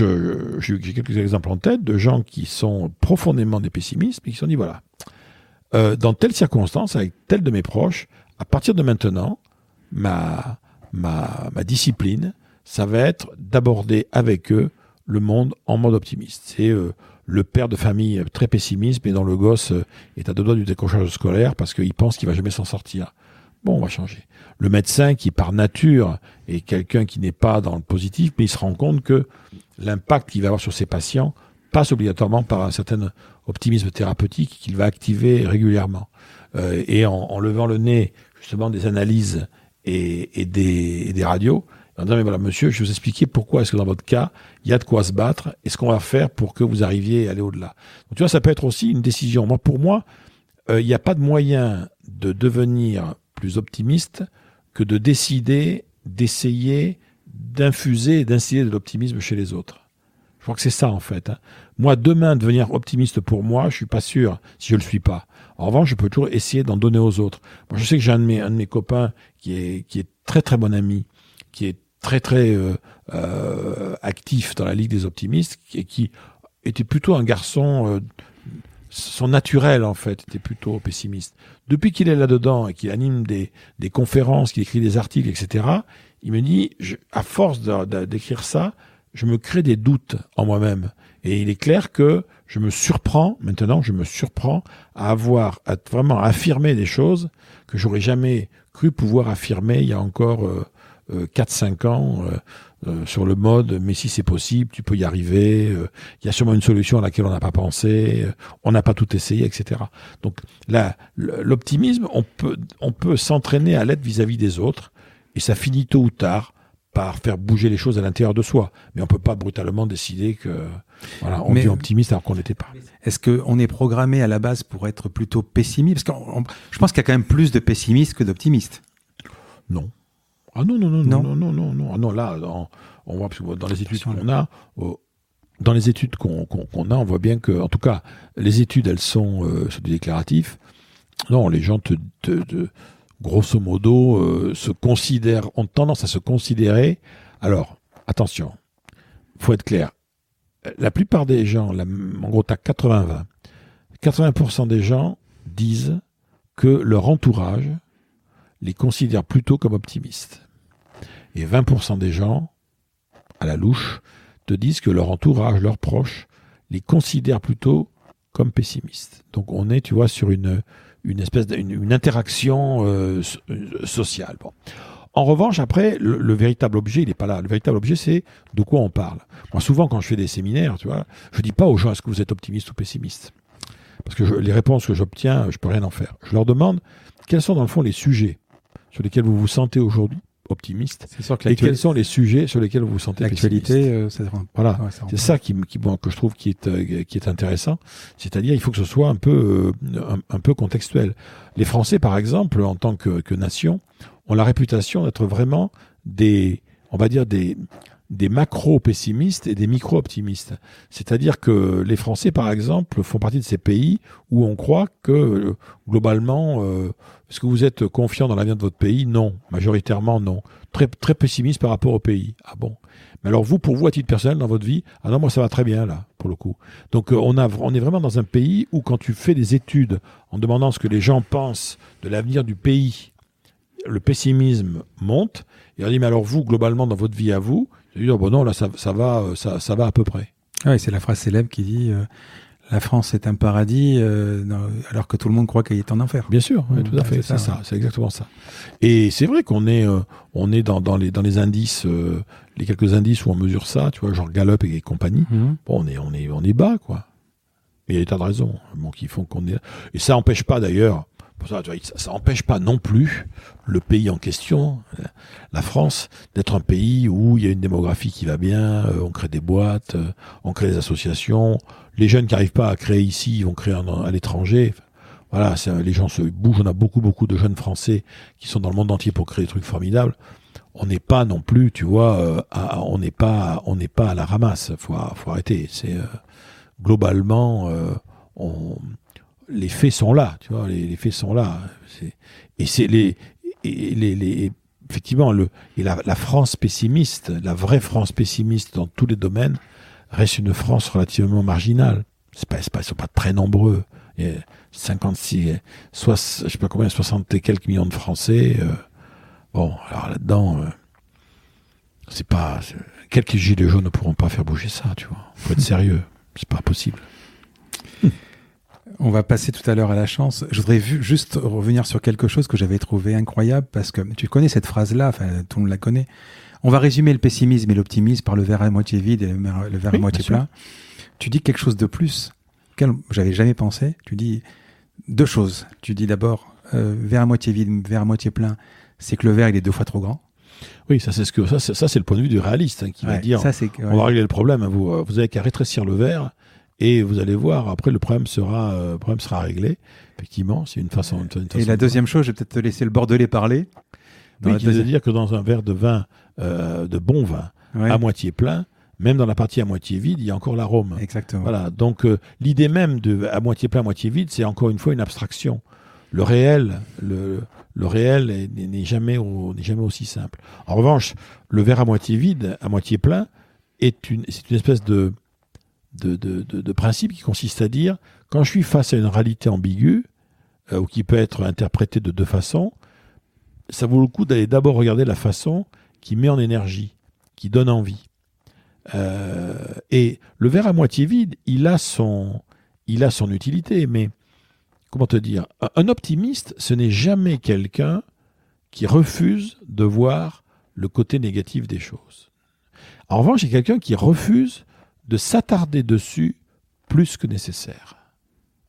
j'ai quelques exemples en tête de gens qui sont profondément des pessimistes, mais qui se sont dit, voilà, dans telle circonstance, avec tel de mes proches, à partir de maintenant, ma discipline, ça va être d'aborder avec eux le monde en mode optimiste. C'est le père de famille très pessimiste, mais dont le gosse est à deux doigts du décrochage scolaire parce qu'il pense qu'il va jamais s'en sortir. Bon, on va changer. Le médecin qui, par nature, est quelqu'un qui n'est pas dans le positif, mais il se rend compte que l'impact qu'il va avoir sur ses patients passe obligatoirement par un certain optimisme thérapeutique qu'il va activer régulièrement. Et en levant le nez, justement, des analyses et des radios, en disant, mais voilà, monsieur, je vais vous expliquer pourquoi est-ce que dans votre cas, il y a de quoi se battre et ce qu'on va faire pour que vous arriviez à aller au-delà. Donc, tu vois, ça peut être aussi une décision. Pour moi, il n'y a pas de moyen de devenir plus optimiste que de décider, d'essayer, d'infuser et d'instiller de l'optimisme chez les autres. Je crois que c'est ça, en fait. Moi, demain, devenir optimiste pour moi, je suis pas sûr si je le suis pas. En revanche, je peux toujours essayer d'en donner aux autres. Moi, je sais que j'ai un de mes copains qui est très, très bon ami, qui est très, très actif dans la Ligue des optimistes, et qui était plutôt un garçon... son naturel, en fait, était plutôt pessimiste. Depuis qu'il est là-dedans et qu'il anime des conférences, qu'il écrit des articles, etc., il me dit, à force d'écrire ça, je me crée des doutes en moi-même. Et il est clair que je me surprends à vraiment affirmer des choses que j'aurais jamais cru pouvoir affirmer il y a encore 4-5 ans, sur le mode, mais si c'est possible, tu peux y arriver, il y a sûrement une solution à laquelle on n'a pas pensé, on n'a pas tout essayé, etc. Donc là, l'optimisme, on peut s'entraîner à l'être vis-à-vis des autres, et ça finit tôt ou tard par faire bouger les choses à l'intérieur de soi. Mais on ne peut pas brutalement décider que voilà, on devient optimiste alors qu'on n'était pas. Est-ce qu'on est programmé à la base pour être plutôt pessimiste? Parce que je pense qu'il y a quand même plus de pessimistes que d'optimistes. Non. Ah non. Ah non, là, on voit, parce que dans les études qu'on a, on voit bien que, en tout cas, les études, elles sont sur du déclaratif. Non, les gens grosso modo, ont tendance à se considérer. Alors, attention, faut être clair. La plupart des gens, en gros, t'as 80-20. 80% des gens disent que leur entourage les considère plutôt comme optimistes. Et 20% des gens, à la louche, te disent que leur entourage, leurs proches, les considèrent plutôt comme pessimistes. Donc on est, tu vois, sur une espèce d'une interaction sociale. Bon. En revanche, après, le véritable objet, il n'est pas là. Le véritable objet, c'est de quoi on parle. Moi, souvent, quand je fais des séminaires, tu vois, je dis pas aux gens, est-ce que vous êtes optimiste ou pessimiste? Parce que les réponses que j'obtiens, je peux rien en faire. Je leur demande quels sont, dans le fond, les sujets sur lesquels vous vous sentez aujourd'hui optimiste, c'est sûr que et quels sont les sujets sur lesquels vous vous sentez l'actualité, voilà, c'est ça que je trouve qui est intéressant. C'est-à-dire, il faut que ce soit un peu contextuel. Les Français, par exemple, en tant que nation, ont la réputation d'être vraiment des macro-pessimistes et des micro-optimistes. C'est-à-dire que les Français, par exemple, font partie de ces pays où on croit que, globalement, est-ce que vous êtes confiant dans l'avenir de votre pays? Non. Majoritairement, non. Très, très pessimiste par rapport au pays. Ah bon? Mais alors vous, pour vous, à titre personnel, dans votre vie, ah non, moi ça va très bien, là, pour le coup. Donc on est vraiment dans un pays où, quand tu fais des études en demandant ce que les gens pensent de l'avenir du pays, le pessimisme monte, et on dit, mais alors vous, globalement, dans votre vie à vous, je dis, oh bon non, là, ça va à peu près. Oui, c'est la phrase célèbre qui dit la France est un paradis, alors que tout le monde croit qu'elle est en enfer. Bien sûr, oui, tout à fait, c'est ça, c'est exactement ça. Et c'est vrai qu'on est dans les indices, les quelques indices où on mesure ça, tu vois, genre Gallup et compagnie. Bon, on est bas, quoi. Mais il y a des tas de raisons, bon, qui font qu'on est. Et ça n'empêche pas d'ailleurs. Ça n'empêche pas non plus le pays en question, la France, d'être un pays où il y a une démographie qui va bien, on crée des boîtes, on crée des associations. Les jeunes qui n'arrivent pas à créer ici, ils vont créer à l'étranger. Voilà, les gens se bougent. On a beaucoup de jeunes Français qui sont dans le monde entier pour créer des trucs formidables. On n'est pas non plus, tu vois, on n'est pas à la ramasse. Faut arrêter. C'est globalement, les faits sont là, tu vois, les faits sont là. effectivement, la France pessimiste, la vraie France pessimiste dans tous les domaines, reste une France relativement marginale. Ils ne sont pas très nombreux. Il y a 56, je sais pas combien, 60 et quelques millions de Français. Bon, alors là-dedans, quelques gilets jaunes ne pourront pas faire bouger ça, tu vois. Faut être sérieux, c'est pas possible. On va passer tout à l'heure à la chance. Je voudrais juste revenir sur quelque chose que j'avais trouvé incroyable, parce que tu connais cette phrase-là, enfin, tout le monde la connaît. On va résumer le pessimisme et l'optimisme par le verre à moitié vide et le verre à moitié plein. Tu dis quelque chose de plus, auquel j'avais jamais pensé. Tu dis 2 choses. Tu dis d'abord, verre à moitié vide, verre à moitié plein, c'est que le verre, il est 2 fois trop grand. Oui, ça c'est le point de vue du réaliste, qui va dire, on va régler le problème, vous avez qu'à rétrécir le verre, et vous allez voir, après le problème sera réglé. Effectivement, c'est une façon. Et la deuxième chose, je vais peut-être te laisser le Bordelais parler. Oui, qui veut dire que dans un verre de vin, de bon vin, à moitié plein, même dans la partie à moitié vide, il y a encore l'arôme. Exactement. Voilà. Donc l'idée même de à moitié plein, à moitié vide, c'est encore une fois une abstraction. Le réel, n'est jamais aussi simple. En revanche, le verre à moitié vide, à moitié plein, c'est une espèce de principe qui consiste à dire, quand je suis face à une réalité ambiguë, ou qui peut être interprétée de 2 façons, ça vaut le coup d'aller d'abord regarder la façon qui met en énergie, qui donne envie. Et le verre à moitié vide, il a son utilité, mais comment te dire, un optimiste, ce n'est jamais quelqu'un qui refuse de voir le côté négatif des choses. En revanche, c'est quelqu'un qui refuse de s'attarder dessus plus que nécessaire.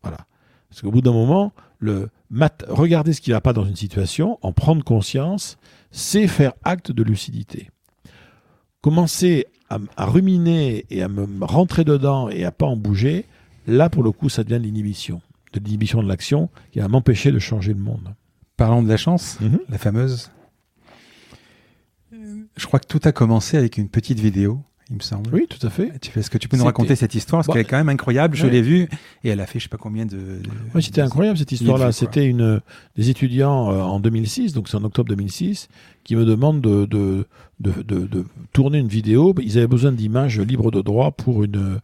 Voilà. Parce qu'au bout d'un moment, regarder ce qui ne va pas dans une situation, en prendre conscience, c'est faire acte de lucidité. Commencer à ruminer et à me rentrer dedans et à pas en bouger, là, pour le coup, ça devient de l'inhibition de l'action qui va m'empêcher de changer le monde. Parlons de la chance, la fameuse. Je crois que tout a commencé avec une petite vidéo, il me semble. Oui, tout à fait. Est-ce que tu peux nous raconter cette histoire? Parce qu'elle est quand même incroyable, je l'ai vue, et elle a fait je ne sais pas combien de... Oui, c'était incroyable cette histoire-là. C'était des étudiants en 2006, donc c'est en octobre 2006, qui me demandent de tourner une vidéo. Ils avaient besoin d'images libres de droit pour une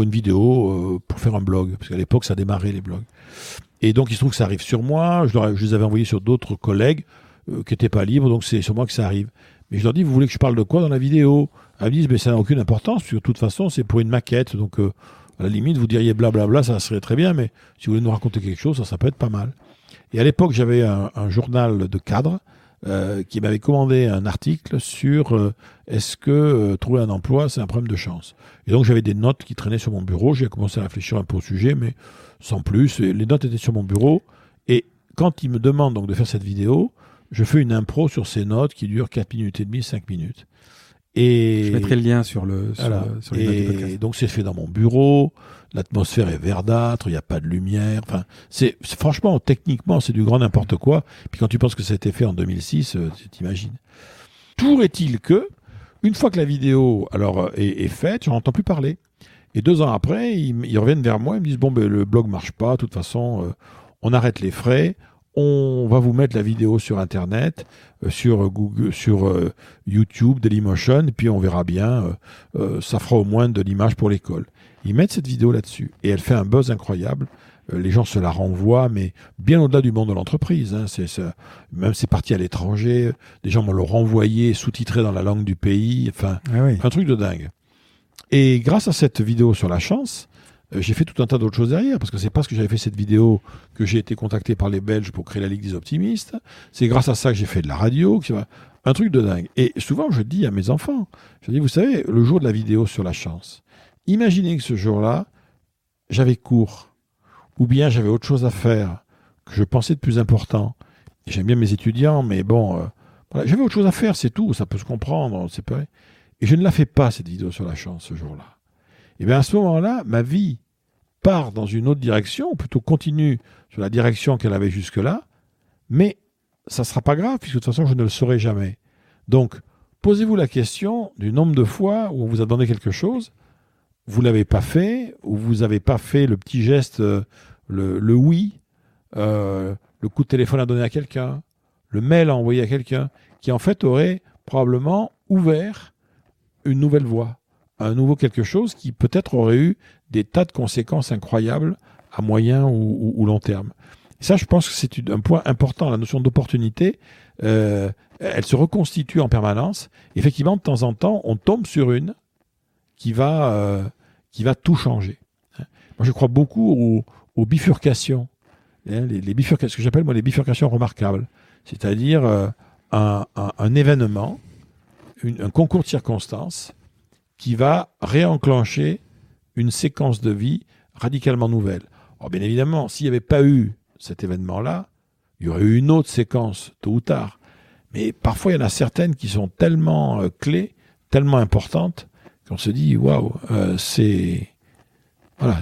vidéo, pour faire un blog, parce qu'à l'époque, ça démarrait les blogs. Et donc, il se trouve que ça arrive sur moi, je les avais envoyés sur d'autres collègues qui n'étaient pas libres, donc c'est sur moi que ça arrive. Mais je leur dis, vous voulez que je parle de quoi dans la vidéo? Elles me disent, mais ça n'a aucune importance, parce que de toute façon, c'est pour une maquette, donc à la limite, vous diriez blablabla, ça serait très bien, mais si vous voulez nous raconter quelque chose, ça peut être pas mal. Et à l'époque, j'avais un journal de cadre qui m'avait commandé un article sur est-ce que trouver un emploi, c'est un problème de chance. Et donc, j'avais des notes qui traînaient sur mon bureau, j'ai commencé à réfléchir un peu au sujet, mais sans plus. Et les notes étaient sur mon bureau, et quand ils me demandent donc de faire cette vidéo, je fais une impro sur ces notes qui durent 4 minutes et demie, 5 minutes. Et je mettrai le lien sur les notes du podcast. Et donc c'est fait dans mon bureau, l'atmosphère est verdâtre, il n'y a pas de lumière. Enfin, franchement, techniquement, c'est du grand n'importe quoi. Puis quand tu penses que ça a été fait en 2006, t'imagines. Toujours est-il que, une fois que la vidéo est faite, j'en entends plus parler. Et 2 ans après, ils reviennent vers moi, ils me disent bon, le blog marche pas, de toute façon, on arrête les frais. On va vous mettre la vidéo sur Internet, sur Google, sur YouTube, Dailymotion, et puis on verra bien. Ça fera au moins de l'image pour l'école. Ils mettent cette vidéo là-dessus, et elle fait un buzz incroyable. Les gens se la renvoient, mais bien au-delà du monde de l'entreprise. Même c'est parti à l'étranger. Des gens me l'ont renvoyé, sous-titré dans la langue du pays. Enfin, un truc de dingue. Et grâce à cette vidéo sur la chance, j'ai fait tout un tas d'autres choses derrière, parce que c'est parce que j'avais fait cette vidéo que j'ai été contacté par les Belges pour créer la Ligue des Optimistes. C'est grâce à ça que j'ai fait de la radio, un truc de dingue. Et souvent, je dis à mes enfants, je dis, vous savez, le jour de la vidéo sur la chance, imaginez que ce jour-là, j'avais cours, ou bien j'avais autre chose à faire, que je pensais de plus important. Et j'aime bien mes étudiants, mais bon, voilà, j'avais autre chose à faire, c'est tout, ça peut se comprendre, c'est pas... Et je ne la fais pas, cette vidéo sur la chance, ce jour-là. Et bien à ce moment-là, ma vie part dans une autre direction, ou plutôt continue sur la direction qu'elle avait jusque-là, mais ça ne sera pas grave, puisque de toute façon, je ne le saurai jamais. Donc, posez-vous la question du nombre de fois où on vous a demandé quelque chose, vous ne l'avez pas fait, ou vous n'avez pas fait le petit geste, le oui, le coup de téléphone à donner à quelqu'un, le mail à envoyer à quelqu'un, qui en fait aurait probablement ouvert une nouvelle voie, un nouveau quelque chose qui peut-être aurait eu des tas de conséquences incroyables à moyen ou long terme. Et ça, je pense que c'est un point important. La notion d'opportunité, elle se reconstitue en permanence. Effectivement, de temps en temps, on tombe sur une qui va tout changer. Moi, je crois beaucoup aux bifurcations. Les bifurcations, ce que j'appelle moi les bifurcations remarquables. C'est-à-dire un événement, un concours de circonstances qui va réenclencher une séquence de vie radicalement nouvelle. Alors, bien évidemment, s'il n'y avait pas eu cet événement-là, il y aurait eu une autre séquence, tôt ou tard. Mais parfois, il y en a certaines qui sont tellement clés, tellement importantes, qu'on se dit, waouh, c'est... Voilà.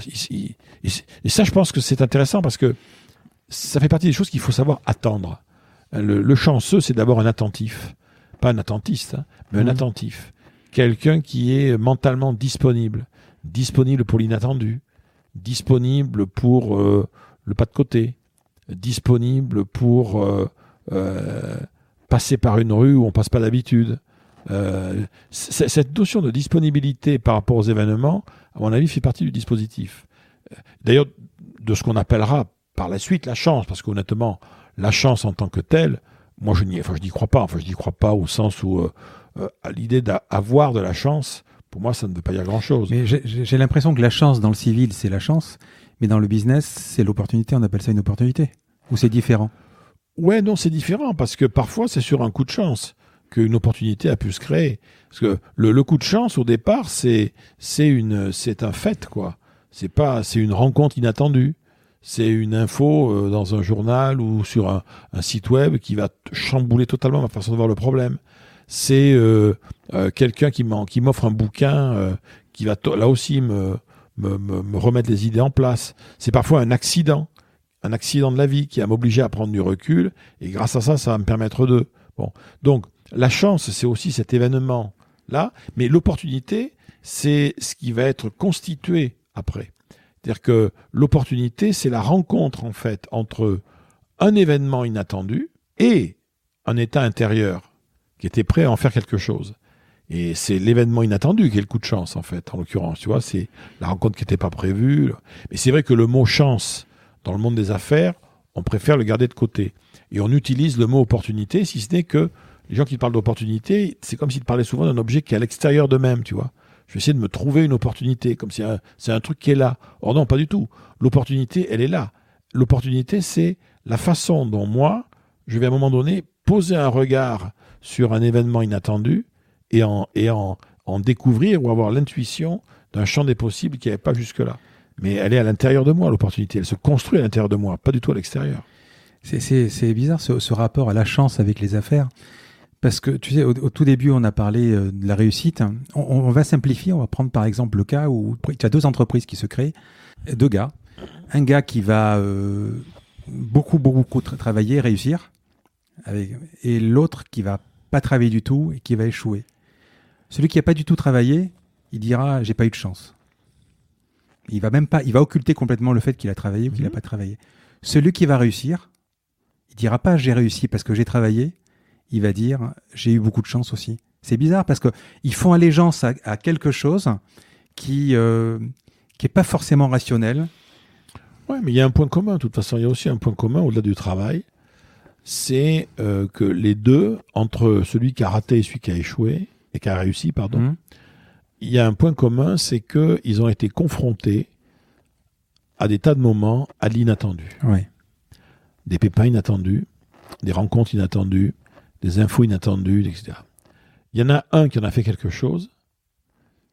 Et ça, je pense que c'est intéressant parce que ça fait partie des choses qu'il faut savoir attendre. Le chanceux, c'est d'abord un attentif. Pas un attentiste, mais un attentif. Quelqu'un qui est mentalement disponible. Disponible pour l'inattendu. Disponible pour le pas de côté. Disponible pour passer par une rue où on ne passe pas d'habitude. Cette notion de disponibilité par rapport aux événements, à mon avis, fait partie du dispositif. D'ailleurs, de ce qu'on appellera par la suite la chance, parce qu'honnêtement, la chance en tant que telle, moi je n'y crois pas. Enfin, je n'y crois pas au sens où à l'idée d'avoir de la chance, pour moi, ça ne veut pas dire grand-chose. Mais j'ai l'impression que la chance dans le civil, c'est la chance, mais dans le business, c'est l'opportunité. On appelle ça une opportunité. Ou c'est différent? Ouais, non, c'est différent, parce que parfois, c'est sur un coup de chance qu'une opportunité a pu se créer. Parce que le coup de chance, au départ, c'est un fait, quoi. C'est une rencontre inattendue. C'est une info dans un journal ou sur un site web qui va chambouler totalement ma façon de voir le problème. C'est quelqu'un qui m'offre un bouquin qui va là aussi me remettre les idées en place. C'est parfois un accident de la vie qui va m'obliger à prendre du recul, et grâce à ça, ça va me permettre de... Bon, donc, la chance, c'est aussi cet événement-là, mais l'opportunité, c'est ce qui va être constitué après. C'est-à-dire que l'opportunité, c'est la rencontre, en fait, entre un événement inattendu et un état intérieur qui était prêt à en faire quelque chose. Et c'est l'événement inattendu qui est le coup de chance, en fait, en l'occurrence. Tu vois, c'est la rencontre qui n'était pas prévue. Mais c'est vrai que le mot chance, dans le monde des affaires, on préfère le garder de côté. Et on utilise le mot opportunité, si ce n'est que les gens qui parlent d'opportunité, c'est comme s'ils parlaient souvent d'un objet qui est à l'extérieur d'eux-mêmes, tu vois. Je vais essayer de me trouver une opportunité, comme si c'est un truc qui est là. Or non, pas du tout. L'opportunité, elle est là. L'opportunité, c'est la façon dont moi, je vais à un moment donné poser un regard sur un événement inattendu et en découvrir ou avoir l'intuition d'un champ des possibles qui n'y avait pas jusque-là. Mais elle est à l'intérieur de moi, l'opportunité. Elle se construit à l'intérieur de moi, pas du tout à l'extérieur. C'est bizarre ce rapport à la chance avec les affaires. Parce que, tu sais, au tout début, on a parlé de la réussite. On va simplifier, on va prendre par exemple le cas où tu as deux entreprises qui se créent, deux gars. Un gars qui va beaucoup travailler, réussir, et l'autre qui va pas travailler du tout et qui va échouer. Celui qui n'a pas du tout travaillé, il dira « j'ai pas eu de chance ». Il va occulter complètement le fait qu'il a travaillé ou qu'il n'a pas travaillé. Celui qui va réussir, il dira pas « j'ai réussi parce que j'ai travaillé », il va dire « j'ai eu beaucoup de chance aussi ». C'est bizarre parce qu'ils font allégeance à quelque chose qui est pas forcément rationnel. Oui, mais il y a un point commun. De toute façon, il y a aussi un point commun au-delà du travail. C'est que les deux, entre celui qui a raté et celui qui a échoué, et qui a réussi, pardon, il y a un point commun, c'est qu'ils ont été confrontés à des tas de moments à l'inattendu. Ouais. Des pépins inattendus, des rencontres inattendues, des infos inattendues, etc. Il y en a un qui en a fait quelque chose,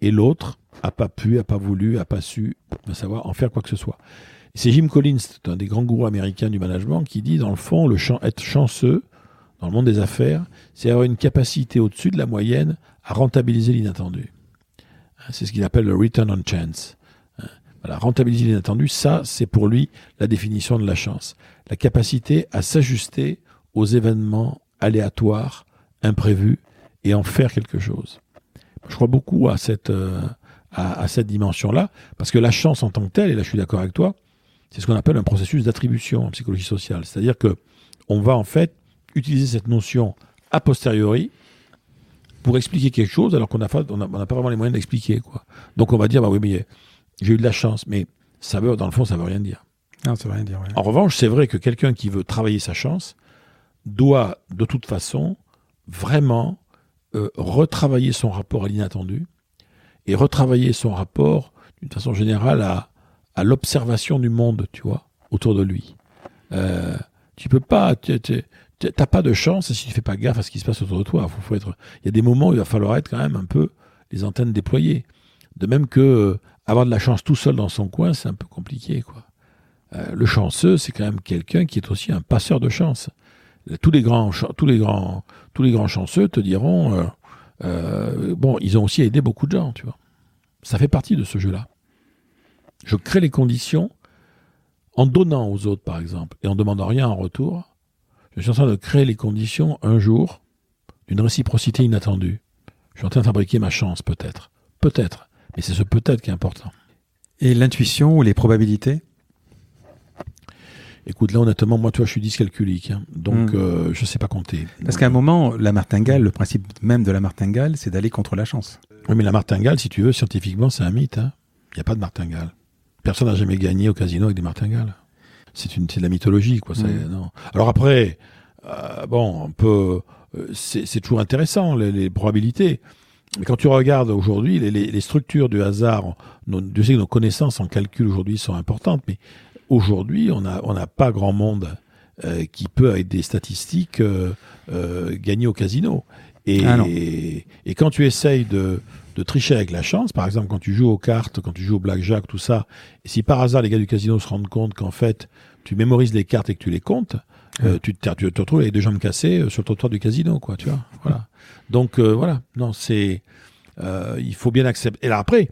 et l'autre n'a pas pu, n'a pas voulu, n'a pas su savoir en faire quoi que ce soit. Et c'est Jim Collins, un des grands gourous américains du management, qui dit, dans le fond, être chanceux, dans le monde des affaires, c'est avoir une capacité au-dessus de la moyenne à rentabiliser l'inattendu. C'est ce qu'il appelle le return on chance. Voilà, rentabiliser l'inattendu, ça, c'est pour lui la définition de la chance. La capacité à s'ajuster aux événements aléatoires, imprévus, et en faire quelque chose. Je crois beaucoup à cette dimension-là, parce que la chance en tant que telle, et là je suis d'accord avec toi, c'est ce qu'on appelle un processus d'attribution en psychologie sociale. C'est-à-dire que on va en fait utiliser cette notion a posteriori pour expliquer quelque chose alors qu'on n'a pas vraiment les moyens d'expliquer, quoi. Donc on va dire, bah oui, mais j'ai eu de la chance, mais dans le fond, ça veut rien dire. Non, ça veut rien dire. Ouais. En revanche, c'est vrai que quelqu'un qui veut travailler sa chance doit, de toute façon, vraiment retravailler son rapport à l'inattendu et retravailler son rapport, d'une façon générale, à l'observation du monde, tu vois, autour de lui. Tu peux pas... T'as pas de chance si tu fais pas gaffe à ce qui se passe autour de toi. Il y a des moments où il va falloir être quand même un peu les antennes déployées. De même que avoir de la chance tout seul dans son coin, c'est un peu compliqué, quoi. Le chanceux, c'est quand même quelqu'un qui est aussi un passeur de chance. Tous les grands chanceux te diront, ils ont aussi aidé beaucoup de gens, tu vois. Ça fait partie de ce jeu-là. Je crée les conditions en donnant aux autres, par exemple, et en demandant rien en retour. Je suis en train de créer les conditions, un jour, d'une réciprocité inattendue. Je suis en train de fabriquer ma chance, peut-être. Peut-être. Mais c'est ce peut-être qui est important. Et l'intuition ou les probabilités ? Écoute, là, honnêtement, moi, tu vois, je suis dyscalculique. Hein, donc, je ne sais pas compter. Parce qu'à un moment, la martingale, le principe même de la martingale, c'est d'aller contre la chance. Oui, mais la martingale, si tu veux, scientifiquement, c'est un mythe. Hein. Il n'y a pas de martingale. Personne n'a jamais gagné au casino avec des martingales. C'est de la mythologie, quoi. Non. Alors après, on peut... c'est toujours intéressant, les probabilités. Mais quand tu regardes aujourd'hui, les structures du hasard, je sais que nos connaissances en calcul aujourd'hui sont importantes, mais aujourd'hui, on n'a pas grand monde qui peut, avec des statistiques, gagner au casino. Et quand tu essayes de tricher avec la chance, par exemple, quand tu joues aux cartes, quand tu joues au blackjack, tout ça, et si par hasard les gars du casino se rendent compte qu'en fait, tu mémorises les cartes et que tu les comptes, tu te retrouves avec 2 jambes cassées sur le trottoir du casino, quoi, tu vois. Voilà. Donc, voilà. Non, c'est... il faut bien accepter. Et là, après,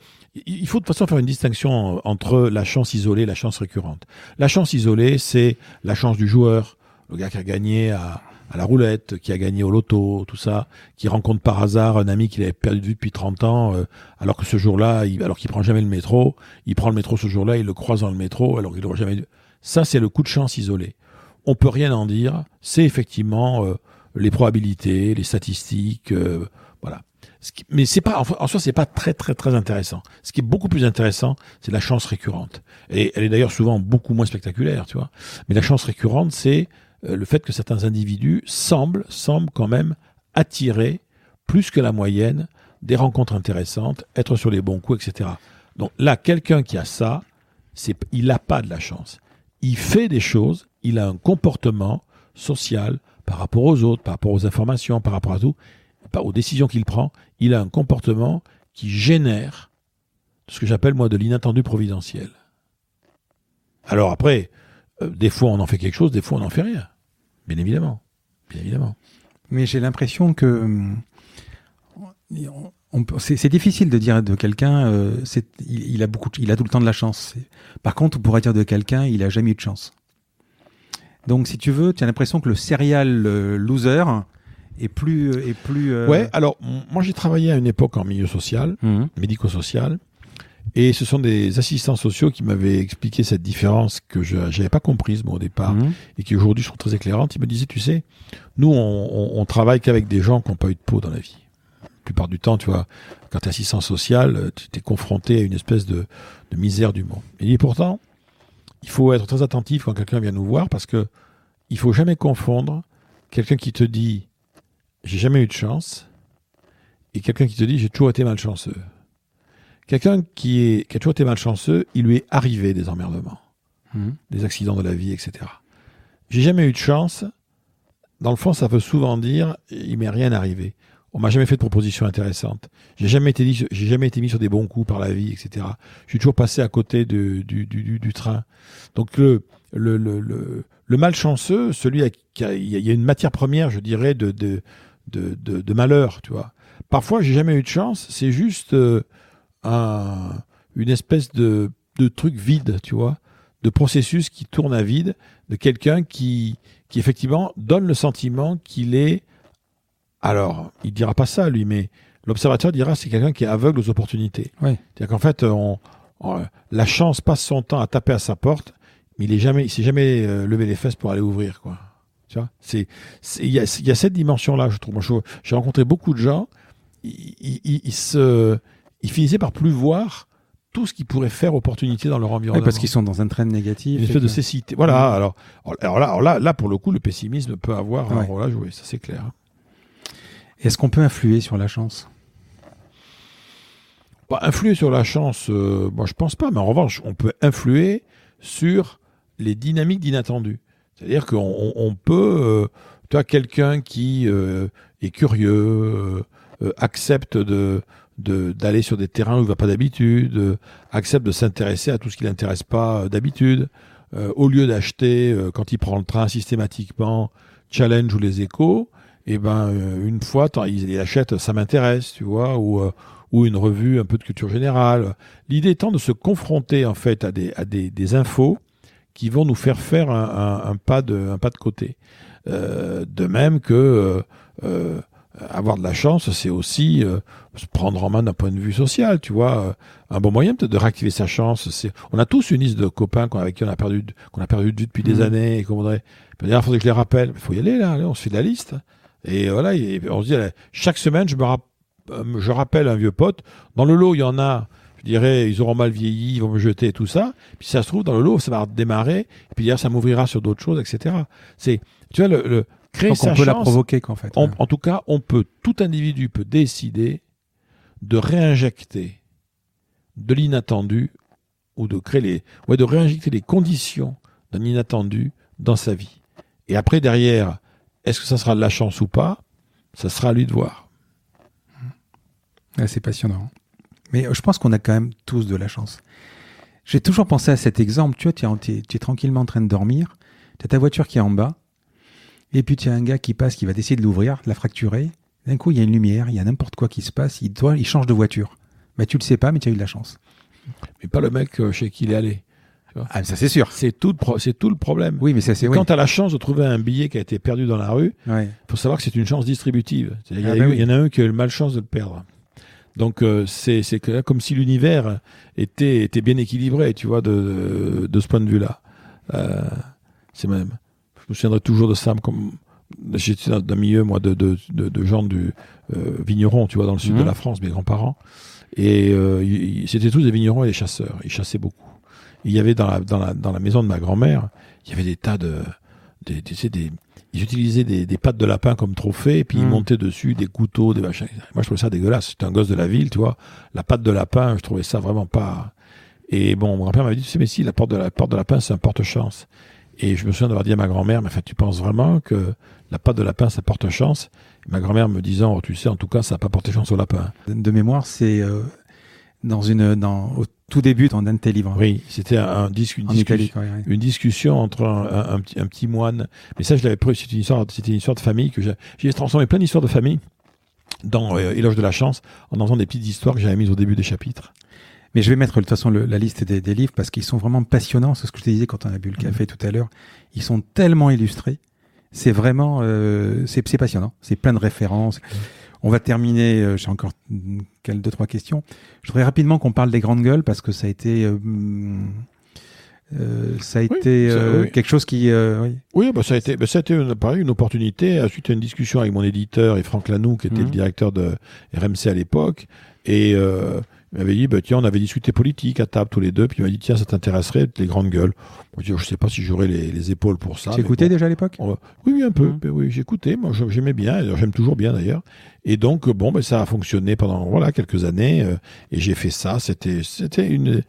il faut de toute façon faire une distinction entre la chance isolée et la chance récurrente. La chance isolée, c'est la chance du joueur, le gars qui a gagné à la roulette, qui a gagné au loto, tout ça, qui rencontre par hasard un ami qu'il avait perdu de vue depuis 30 ans, alors que ce jour-là, alors qu'il prend jamais le métro, il prend le métro ce jour-là, il le croise dans le métro, alors qu'il n'aurait jamais... Ça, c'est le coup de chance isolé. On peut rien en dire, c'est effectivement les probabilités, les statistiques, voilà. Mais c'est pas, en soi, c'est pas très, très, très intéressant. Ce qui est beaucoup plus intéressant, c'est la chance récurrente. Et elle est d'ailleurs souvent beaucoup moins spectaculaire, tu vois. Mais la chance récurrente, c'est le fait que certains individus semblent quand même attirer plus que la moyenne des rencontres intéressantes, être sur les bons coups, etc. Donc là, quelqu'un qui a ça, il n'a pas de la chance. Il fait des choses, il a un comportement social par rapport aux autres, par rapport aux informations, par rapport à tout, aux décisions qu'il prend, il a un comportement qui génère ce que j'appelle, moi, de l'inattendu providentiel. Alors après, des fois on en fait quelque chose, des fois on n'en fait rien. Bien évidemment. Bien évidemment. Mais j'ai l'impression que c'est difficile de dire de quelqu'un il a tout le temps de la chance. Par contre, on pourrait dire de quelqu'un il a jamais eu de chance. Donc si tu veux, tu as l'impression que le serial loser est plus Ouais, alors moi j'ai travaillé à une époque en milieu social, médico-social, et ce sont des assistants sociaux qui m'avaient expliqué cette différence que je n'avais pas comprise moi, au départ, et qui aujourd'hui sont très éclairantes. Ils me disaient, tu sais, nous on travaille qu'avec des gens qui n'ont pas eu de peau dans la vie. La plupart du temps, tu vois, quand tu es assistant social, tu t'es confronté à une espèce de misère du monde. Et pourtant, il faut être très attentif quand quelqu'un vient nous voir, parce que il faut jamais confondre quelqu'un qui te dit j'ai jamais eu de chance et quelqu'un qui te dit j'ai toujours été malchanceux. Quelqu'un qui a toujours été malchanceux, il lui est arrivé des emmerdements, des accidents de la vie, etc. J'ai jamais eu de chance. Dans le fond, ça veut souvent dire il m'est rien arrivé. On m'a jamais fait de proposition intéressante. J'ai jamais été mis sur des bons coups par la vie, etc. Je suis toujours passé à côté du train. Donc le malchanceux, celui il y a une matière première, je dirais, de malheur, tu vois. Parfois, j'ai jamais eu de chance. C'est juste une espèce de truc vide, tu vois, de processus qui tourne à vide, de quelqu'un qui effectivement donne le sentiment qu'il est... Alors, il dira pas ça, lui, mais l'observateur dira c'est quelqu'un qui est aveugle aux opportunités. Oui. C'est-à-dire qu'en fait, la chance passe son temps à taper à sa porte, mais il s'est jamais levé les fesses pour aller ouvrir, quoi. Tu vois, il y a cette dimension-là, je trouve. Moi, j'ai rencontré beaucoup de gens, ils finissaient par plus voir tout ce qui pourrait faire opportunité dans leur environnement. Oui, parce qu'ils sont dans un train négatif. Une espèce de cécité. Voilà. Alors là, pour le coup, le pessimisme peut avoir un rôle à jouer, ça c'est clair. Est-ce qu'on peut influer sur la chance ? Influer sur la chance, moi je pense pas, mais en revanche, on peut influer sur les dynamiques d'inattendu. C'est-à-dire qu'on peut, tu as quelqu'un qui est curieux, accepte d'aller sur des terrains où il ne va pas d'habitude, accepte de s'intéresser à tout ce qui ne l'intéresse pas d'habitude, au lieu d'acheter, quand il prend le train systématiquement, Challenge ou Les Échos, et une fois, il achète Ça m'intéresse, tu vois, ou une revue un peu de culture générale. L'idée étant de se confronter en fait à des infos qui vont nous faire un pas de côté. De même que avoir de la chance, c'est aussi se prendre en main d'un point de vue social, tu vois. Un bon moyen peut-être de réactiver sa chance. On a tous une liste de copains avec qui on a perdu de vue depuis des années et qu'on voudrait. Il faudrait que je les rappelle. Il faut y aller là, allez, on se fait de la liste. Et voilà, on se dit, allez, chaque semaine, je rappelle un vieux pote. Dans le lot, il y en a, je dirais, ils auront mal vieilli, ils vont me jeter et tout ça. Puis si ça se trouve, dans le lot, ça va redémarrer. Et puis ça m'ouvrira sur d'autres choses, etc. Tu vois, créer sa chance. On peut la provoquer, qu'en fait. En tout cas, tout individu peut décider de réinjecter de l'inattendu ou de réinjecter les conditions d'un inattendu dans sa vie. Et après, derrière, est-ce que ça sera de la chance ou pas ? Ça sera à lui de voir. C'est passionnant. Mais je pense qu'on a quand même tous de la chance. J'ai toujours pensé à cet exemple. Tu vois, tu es tranquillement en train de dormir. Tu as ta voiture qui est en bas. Et puis tu as un gars qui passe, qui va essayer de l'ouvrir, de la fracturer. D'un coup, il y a une lumière, il y a n'importe quoi qui se passe. Il change de voiture. Tu le sais pas, mais tu as eu de la chance. Mais pas le mec chez qui il est allé. Ah, ça c'est sûr. C'est tout le problème. Oui, mais quand tu as la chance de trouver un billet qui a été perdu dans la rue, faut savoir que c'est une chance distributive. Il y en a un qui a eu le malchance de le perdre. Donc c'est comme si l'univers était bien équilibré, tu vois, de ce point de vue-là. Je me souviendrai toujours de ça, comme j'étais dans un milieu moi de gens du vignerons, tu vois, dans le sud de la France, mes grands-parents, et c'était tous des vignerons et des chasseurs. Ils chassaient beaucoup. Il y avait dans la maison de ma grand-mère, il y avait des tas ils utilisaient des pattes de lapin comme trophée, et puis ils montaient dessus des couteaux, des machins. Moi, je trouvais ça dégueulasse. J'étais un gosse de la ville, tu vois. La patte de lapin, je trouvais ça vraiment pas. Et bon, mon grand-père m'avait dit, tu sais, mais si, la porte de lapin, c'est un porte-chance. Et je me souviens d'avoir dit à ma grand-mère, mais enfin, tu penses vraiment que la patte de lapin, ça porte chance ? Et ma grand-mère me disant, tu sais, en tout cas, ça n'a pas porté chance au lapin. De mémoire, c'est au tout début d'un de tes livres. Oui, c'était une discussion entre un petit moine. Mais ça, je l'avais pris, c'était une histoire de famille que j'ai transformé plein d'histoires de famille dans Éloge de la chance, en entendant des petites histoires que j'avais mises au début des chapitres. Mais je vais mettre de toute façon la liste des livres parce qu'ils sont vraiment passionnants. C'est ce que je te disais quand on a bu le café tout à l'heure. Ils sont tellement illustrés. C'est vraiment c'est passionnant. C'est plein de références. On va terminer. J'ai encore 2-3 questions. Je voudrais rapidement qu'on parle des grandes gueules parce que ça a été quelque chose qui... Oui, ça a été une opportunité suite à une discussion avec mon éditeur et Franck Lanoux, qui était le directeur de RMC à l'époque. Et il m'avait dit, tiens, on avait discuté politique à table tous les deux, puis il m'a dit, tiens, ça t'intéresserait, les grandes gueules. Moi, je ne sais pas si j'aurais les épaules pour ça. Tu écoutais déjà à l'époque ? Oui, un peu. Oui, j'écoutais. Moi, j'aimais bien. J'aime toujours bien, d'ailleurs. Et donc, ça a fonctionné pendant quelques années. Et j'ai fait ça. C'était une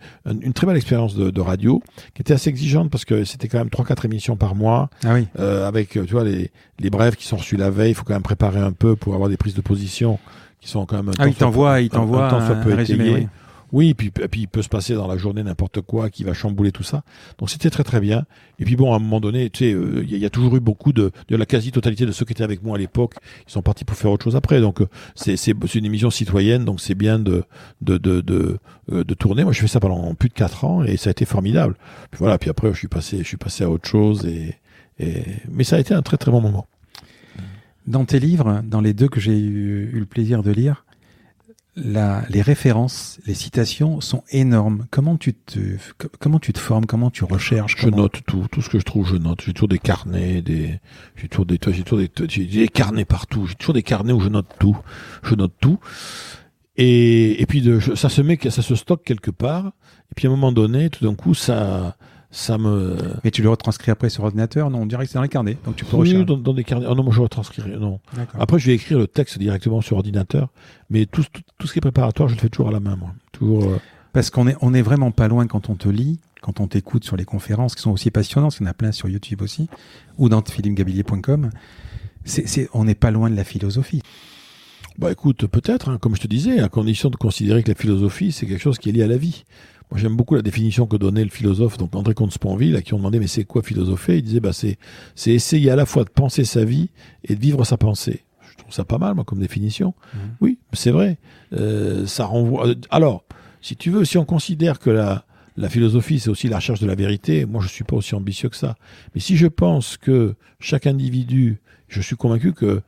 très belle expérience de radio, qui était assez exigeante, parce que c'était quand même 3-4 émissions par mois. Ah oui. Avec, tu vois, les brèves qui sont reçues la veille. Il faut quand même préparer un peu pour avoir des prises de position qui sont quand même il t'envoie un résumé. Oui, puis il peut se passer dans la journée n'importe quoi qui va chambouler tout ça. Donc c'était très très bien. Et puis bon, à un moment donné, tu sais, il y a toujours eu beaucoup de la quasi-totalité de ceux qui étaient avec moi à l'époque, ils sont partis pour faire autre chose après. Donc c'est une émission citoyenne, donc c'est bien de tourner. Moi, je fais ça pendant plus de 4 ans et ça a été formidable. Puis voilà, puis après je suis passé à autre chose mais ça a été un très très bon moment. Dans tes livres, dans les 2 que j'ai eu le plaisir de lire, les références, les citations sont énormes. Comment tu te formes, comment tu recherches? Je note tout ce que je trouve, je note. J'ai toujours des carnets, j'ai toujours des carnets partout. J'ai toujours des carnets où je note tout. Et puis ça se stocke quelque part. Et puis à un moment donné, tout d'un coup, ça me. Mais tu le retranscris après sur ordinateur? Non, on dirait que c'est dans les carnets, donc tu peux Oui, rechercher. dans des carnets. Ah non, moi je retranscrirai, non. D'accord. Après, je vais écrire le texte directement sur ordinateur, mais tout ce qui est préparatoire, je le fais toujours à la main, moi. Toujours. Parce qu'on est vraiment pas loin quand on te lit, quand on t'écoute sur les conférences qui sont aussi passionnantes, il y en a plein sur YouTube aussi, ou dans philippegabillier.com. On n'est pas loin de la philosophie. Bah écoute, peut-être, hein, comme je te disais, à condition de considérer que la philosophie, c'est quelque chose qui est lié à la vie. Moi, j'aime beaucoup la définition que donnait le philosophe, donc André Comte-Sponville, à qui on demandait mais c'est quoi philosopher? Il disait c'est essayer à la fois de penser sa vie et de vivre sa pensée. Je trouve ça pas mal, moi, comme définition. Oui, c'est vrai. Ça renvoie. Alors, si tu veux, si on considère que la philosophie, c'est aussi la recherche de la vérité, moi, je suis pas aussi ambitieux que ça. Mais si je pense que chaque individu, je suis convaincu que,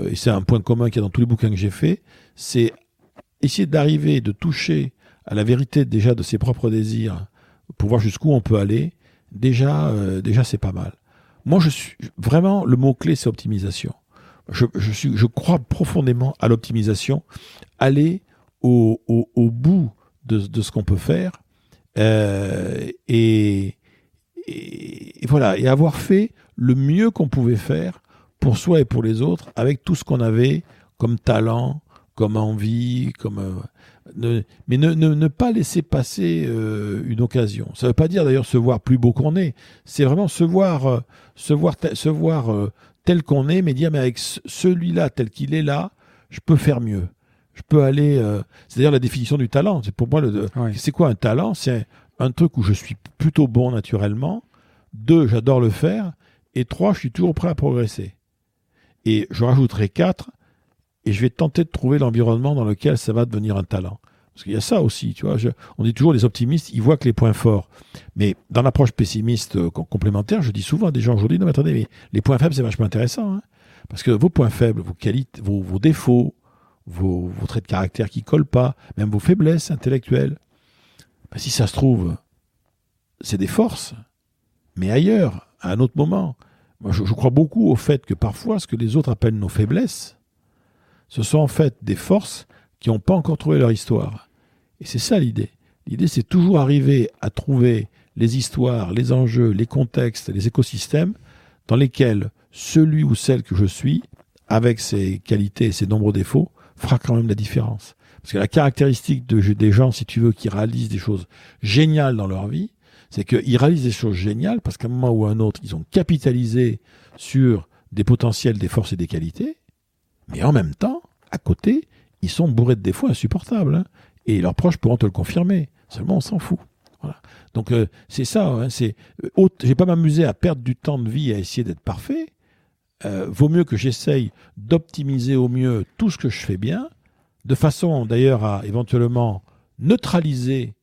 et c'est un point commun qu'il y a dans tous les bouquins que j'ai faits, c'est essayer d'arriver, de toucher à la vérité déjà de ses propres désirs pour voir jusqu'où on peut aller. Déjà c'est pas mal. Moi, je suis vraiment, le mot-clé, c'est optimisation. Je crois profondément à l'optimisation, aller au bout de ce qu'on peut faire, et voilà, et avoir fait le mieux qu'on pouvait faire pour soi et pour les autres, avec tout ce qu'on avait comme talent, comme envie, mais ne pas laisser passer une occasion. Ça ne veut pas dire d'ailleurs se voir plus beau qu'on est. C'est vraiment se voir tel qu'on est, mais dire mais avec celui-là tel qu'il est là, je peux faire mieux. Je peux aller. C'est d'ailleurs la définition du talent. C'est pour moi c'est quoi un talent? C'est un truc où je suis plutôt bon naturellement. 2, j'adore le faire. Et 3, je suis toujours prêt à progresser. Et je rajouterai 4. Et je vais tenter de trouver l'environnement dans lequel ça va devenir un talent. Parce qu'il y a ça aussi, tu vois. On dit toujours, les optimistes, ils voient que les points forts. Mais dans l'approche pessimiste complémentaire, je dis souvent à des gens aujourd'hui, non mais attendez, mais les points faibles, c'est vachement intéressant. Hein, parce que vos points faibles, vos qualités, vos défauts, vos traits de caractère qui ne collent pas, même vos faiblesses intellectuelles, ben, si ça se trouve, c'est des forces, mais ailleurs, à un autre moment. Moi, je crois beaucoup au fait que parfois, ce que les autres appellent nos faiblesses, ce sont en fait des forces qui n'ont pas encore trouvé leur histoire. Et c'est ça l'idée. L'idée, c'est toujours arriver à trouver les histoires, les enjeux, les contextes, les écosystèmes dans lesquels celui ou celle que je suis, avec ses qualités et ses nombreux défauts, fera quand même la différence. Parce que la caractéristique des gens, si tu veux, qui réalisent des choses géniales dans leur vie, c'est qu'ils réalisent des choses géniales parce qu'à un moment ou à un autre, ils ont capitalisé sur des potentiels, des forces et des qualités, mais en même temps, à côté, ils sont bourrés de défauts insupportables. Hein, et leurs proches pourront te le confirmer. Seulement, on s'en fout. Voilà. Donc, c'est ça. Hein, je vais pas m'amuser à perdre du temps de vie à essayer d'être parfait. Vaut mieux que j'essaye d'optimiser au mieux tout ce que je fais bien, de façon d'ailleurs à éventuellement neutraliser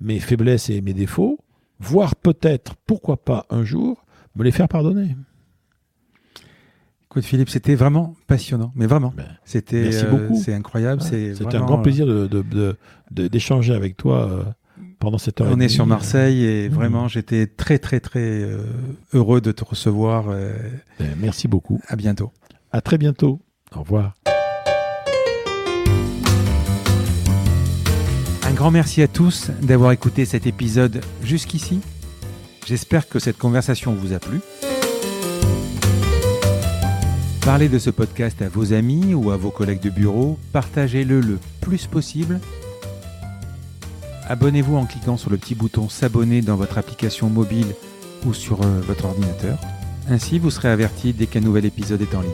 mes faiblesses et mes défauts, voire peut-être, pourquoi pas un jour, me les faire pardonner. Écoute Philippe, c'était vraiment passionnant, mais vraiment. Merci beaucoup. C'est incroyable. Ouais, c'était un grand plaisir d'échanger avec toi pendant cette heure. On est sur Marseille et vraiment, j'étais très très très heureux de te recevoir. Merci beaucoup. À bientôt. À très bientôt. Au revoir. Un grand merci à tous d'avoir écouté cet épisode jusqu'ici. J'espère que cette conversation vous a plu. Parlez de ce podcast à vos amis ou à vos collègues de bureau. Partagez-le le plus possible. Abonnez-vous en cliquant sur le petit bouton s'abonner dans votre application mobile ou sur votre ordinateur. Ainsi, vous serez averti dès qu'un nouvel épisode est en ligne.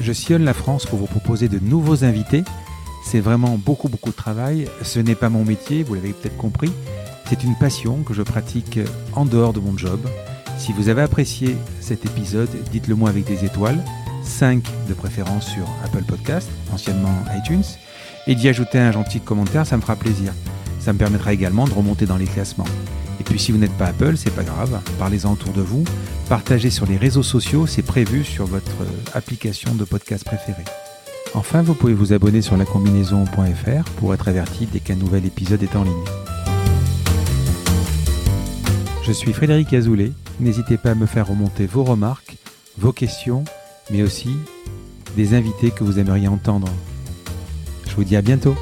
Je sillonne la France pour vous proposer de nouveaux invités. C'est vraiment beaucoup de travail. Ce n'est pas mon métier, vous l'avez peut-être compris. C'est une passion que je pratique en dehors de mon job. Si vous avez apprécié cet épisode, dites-le moi avec des étoiles, 5 de préférence sur Apple Podcast, anciennement iTunes, et d'y ajouter un gentil commentaire, ça me fera plaisir. Ça me permettra également de remonter dans les classements. Et puis si vous n'êtes pas Apple, c'est pas grave, parlez-en autour de vous, partagez sur les réseaux sociaux, c'est prévu sur votre application de podcast préférée. Enfin, vous pouvez vous abonner sur lacombinaison.fr pour être averti dès qu'un nouvel épisode est en ligne. Je suis Frédéric Azoulay. N'hésitez pas à me faire remonter vos remarques, vos questions, mais aussi des invités que vous aimeriez entendre. Je vous dis à bientôt.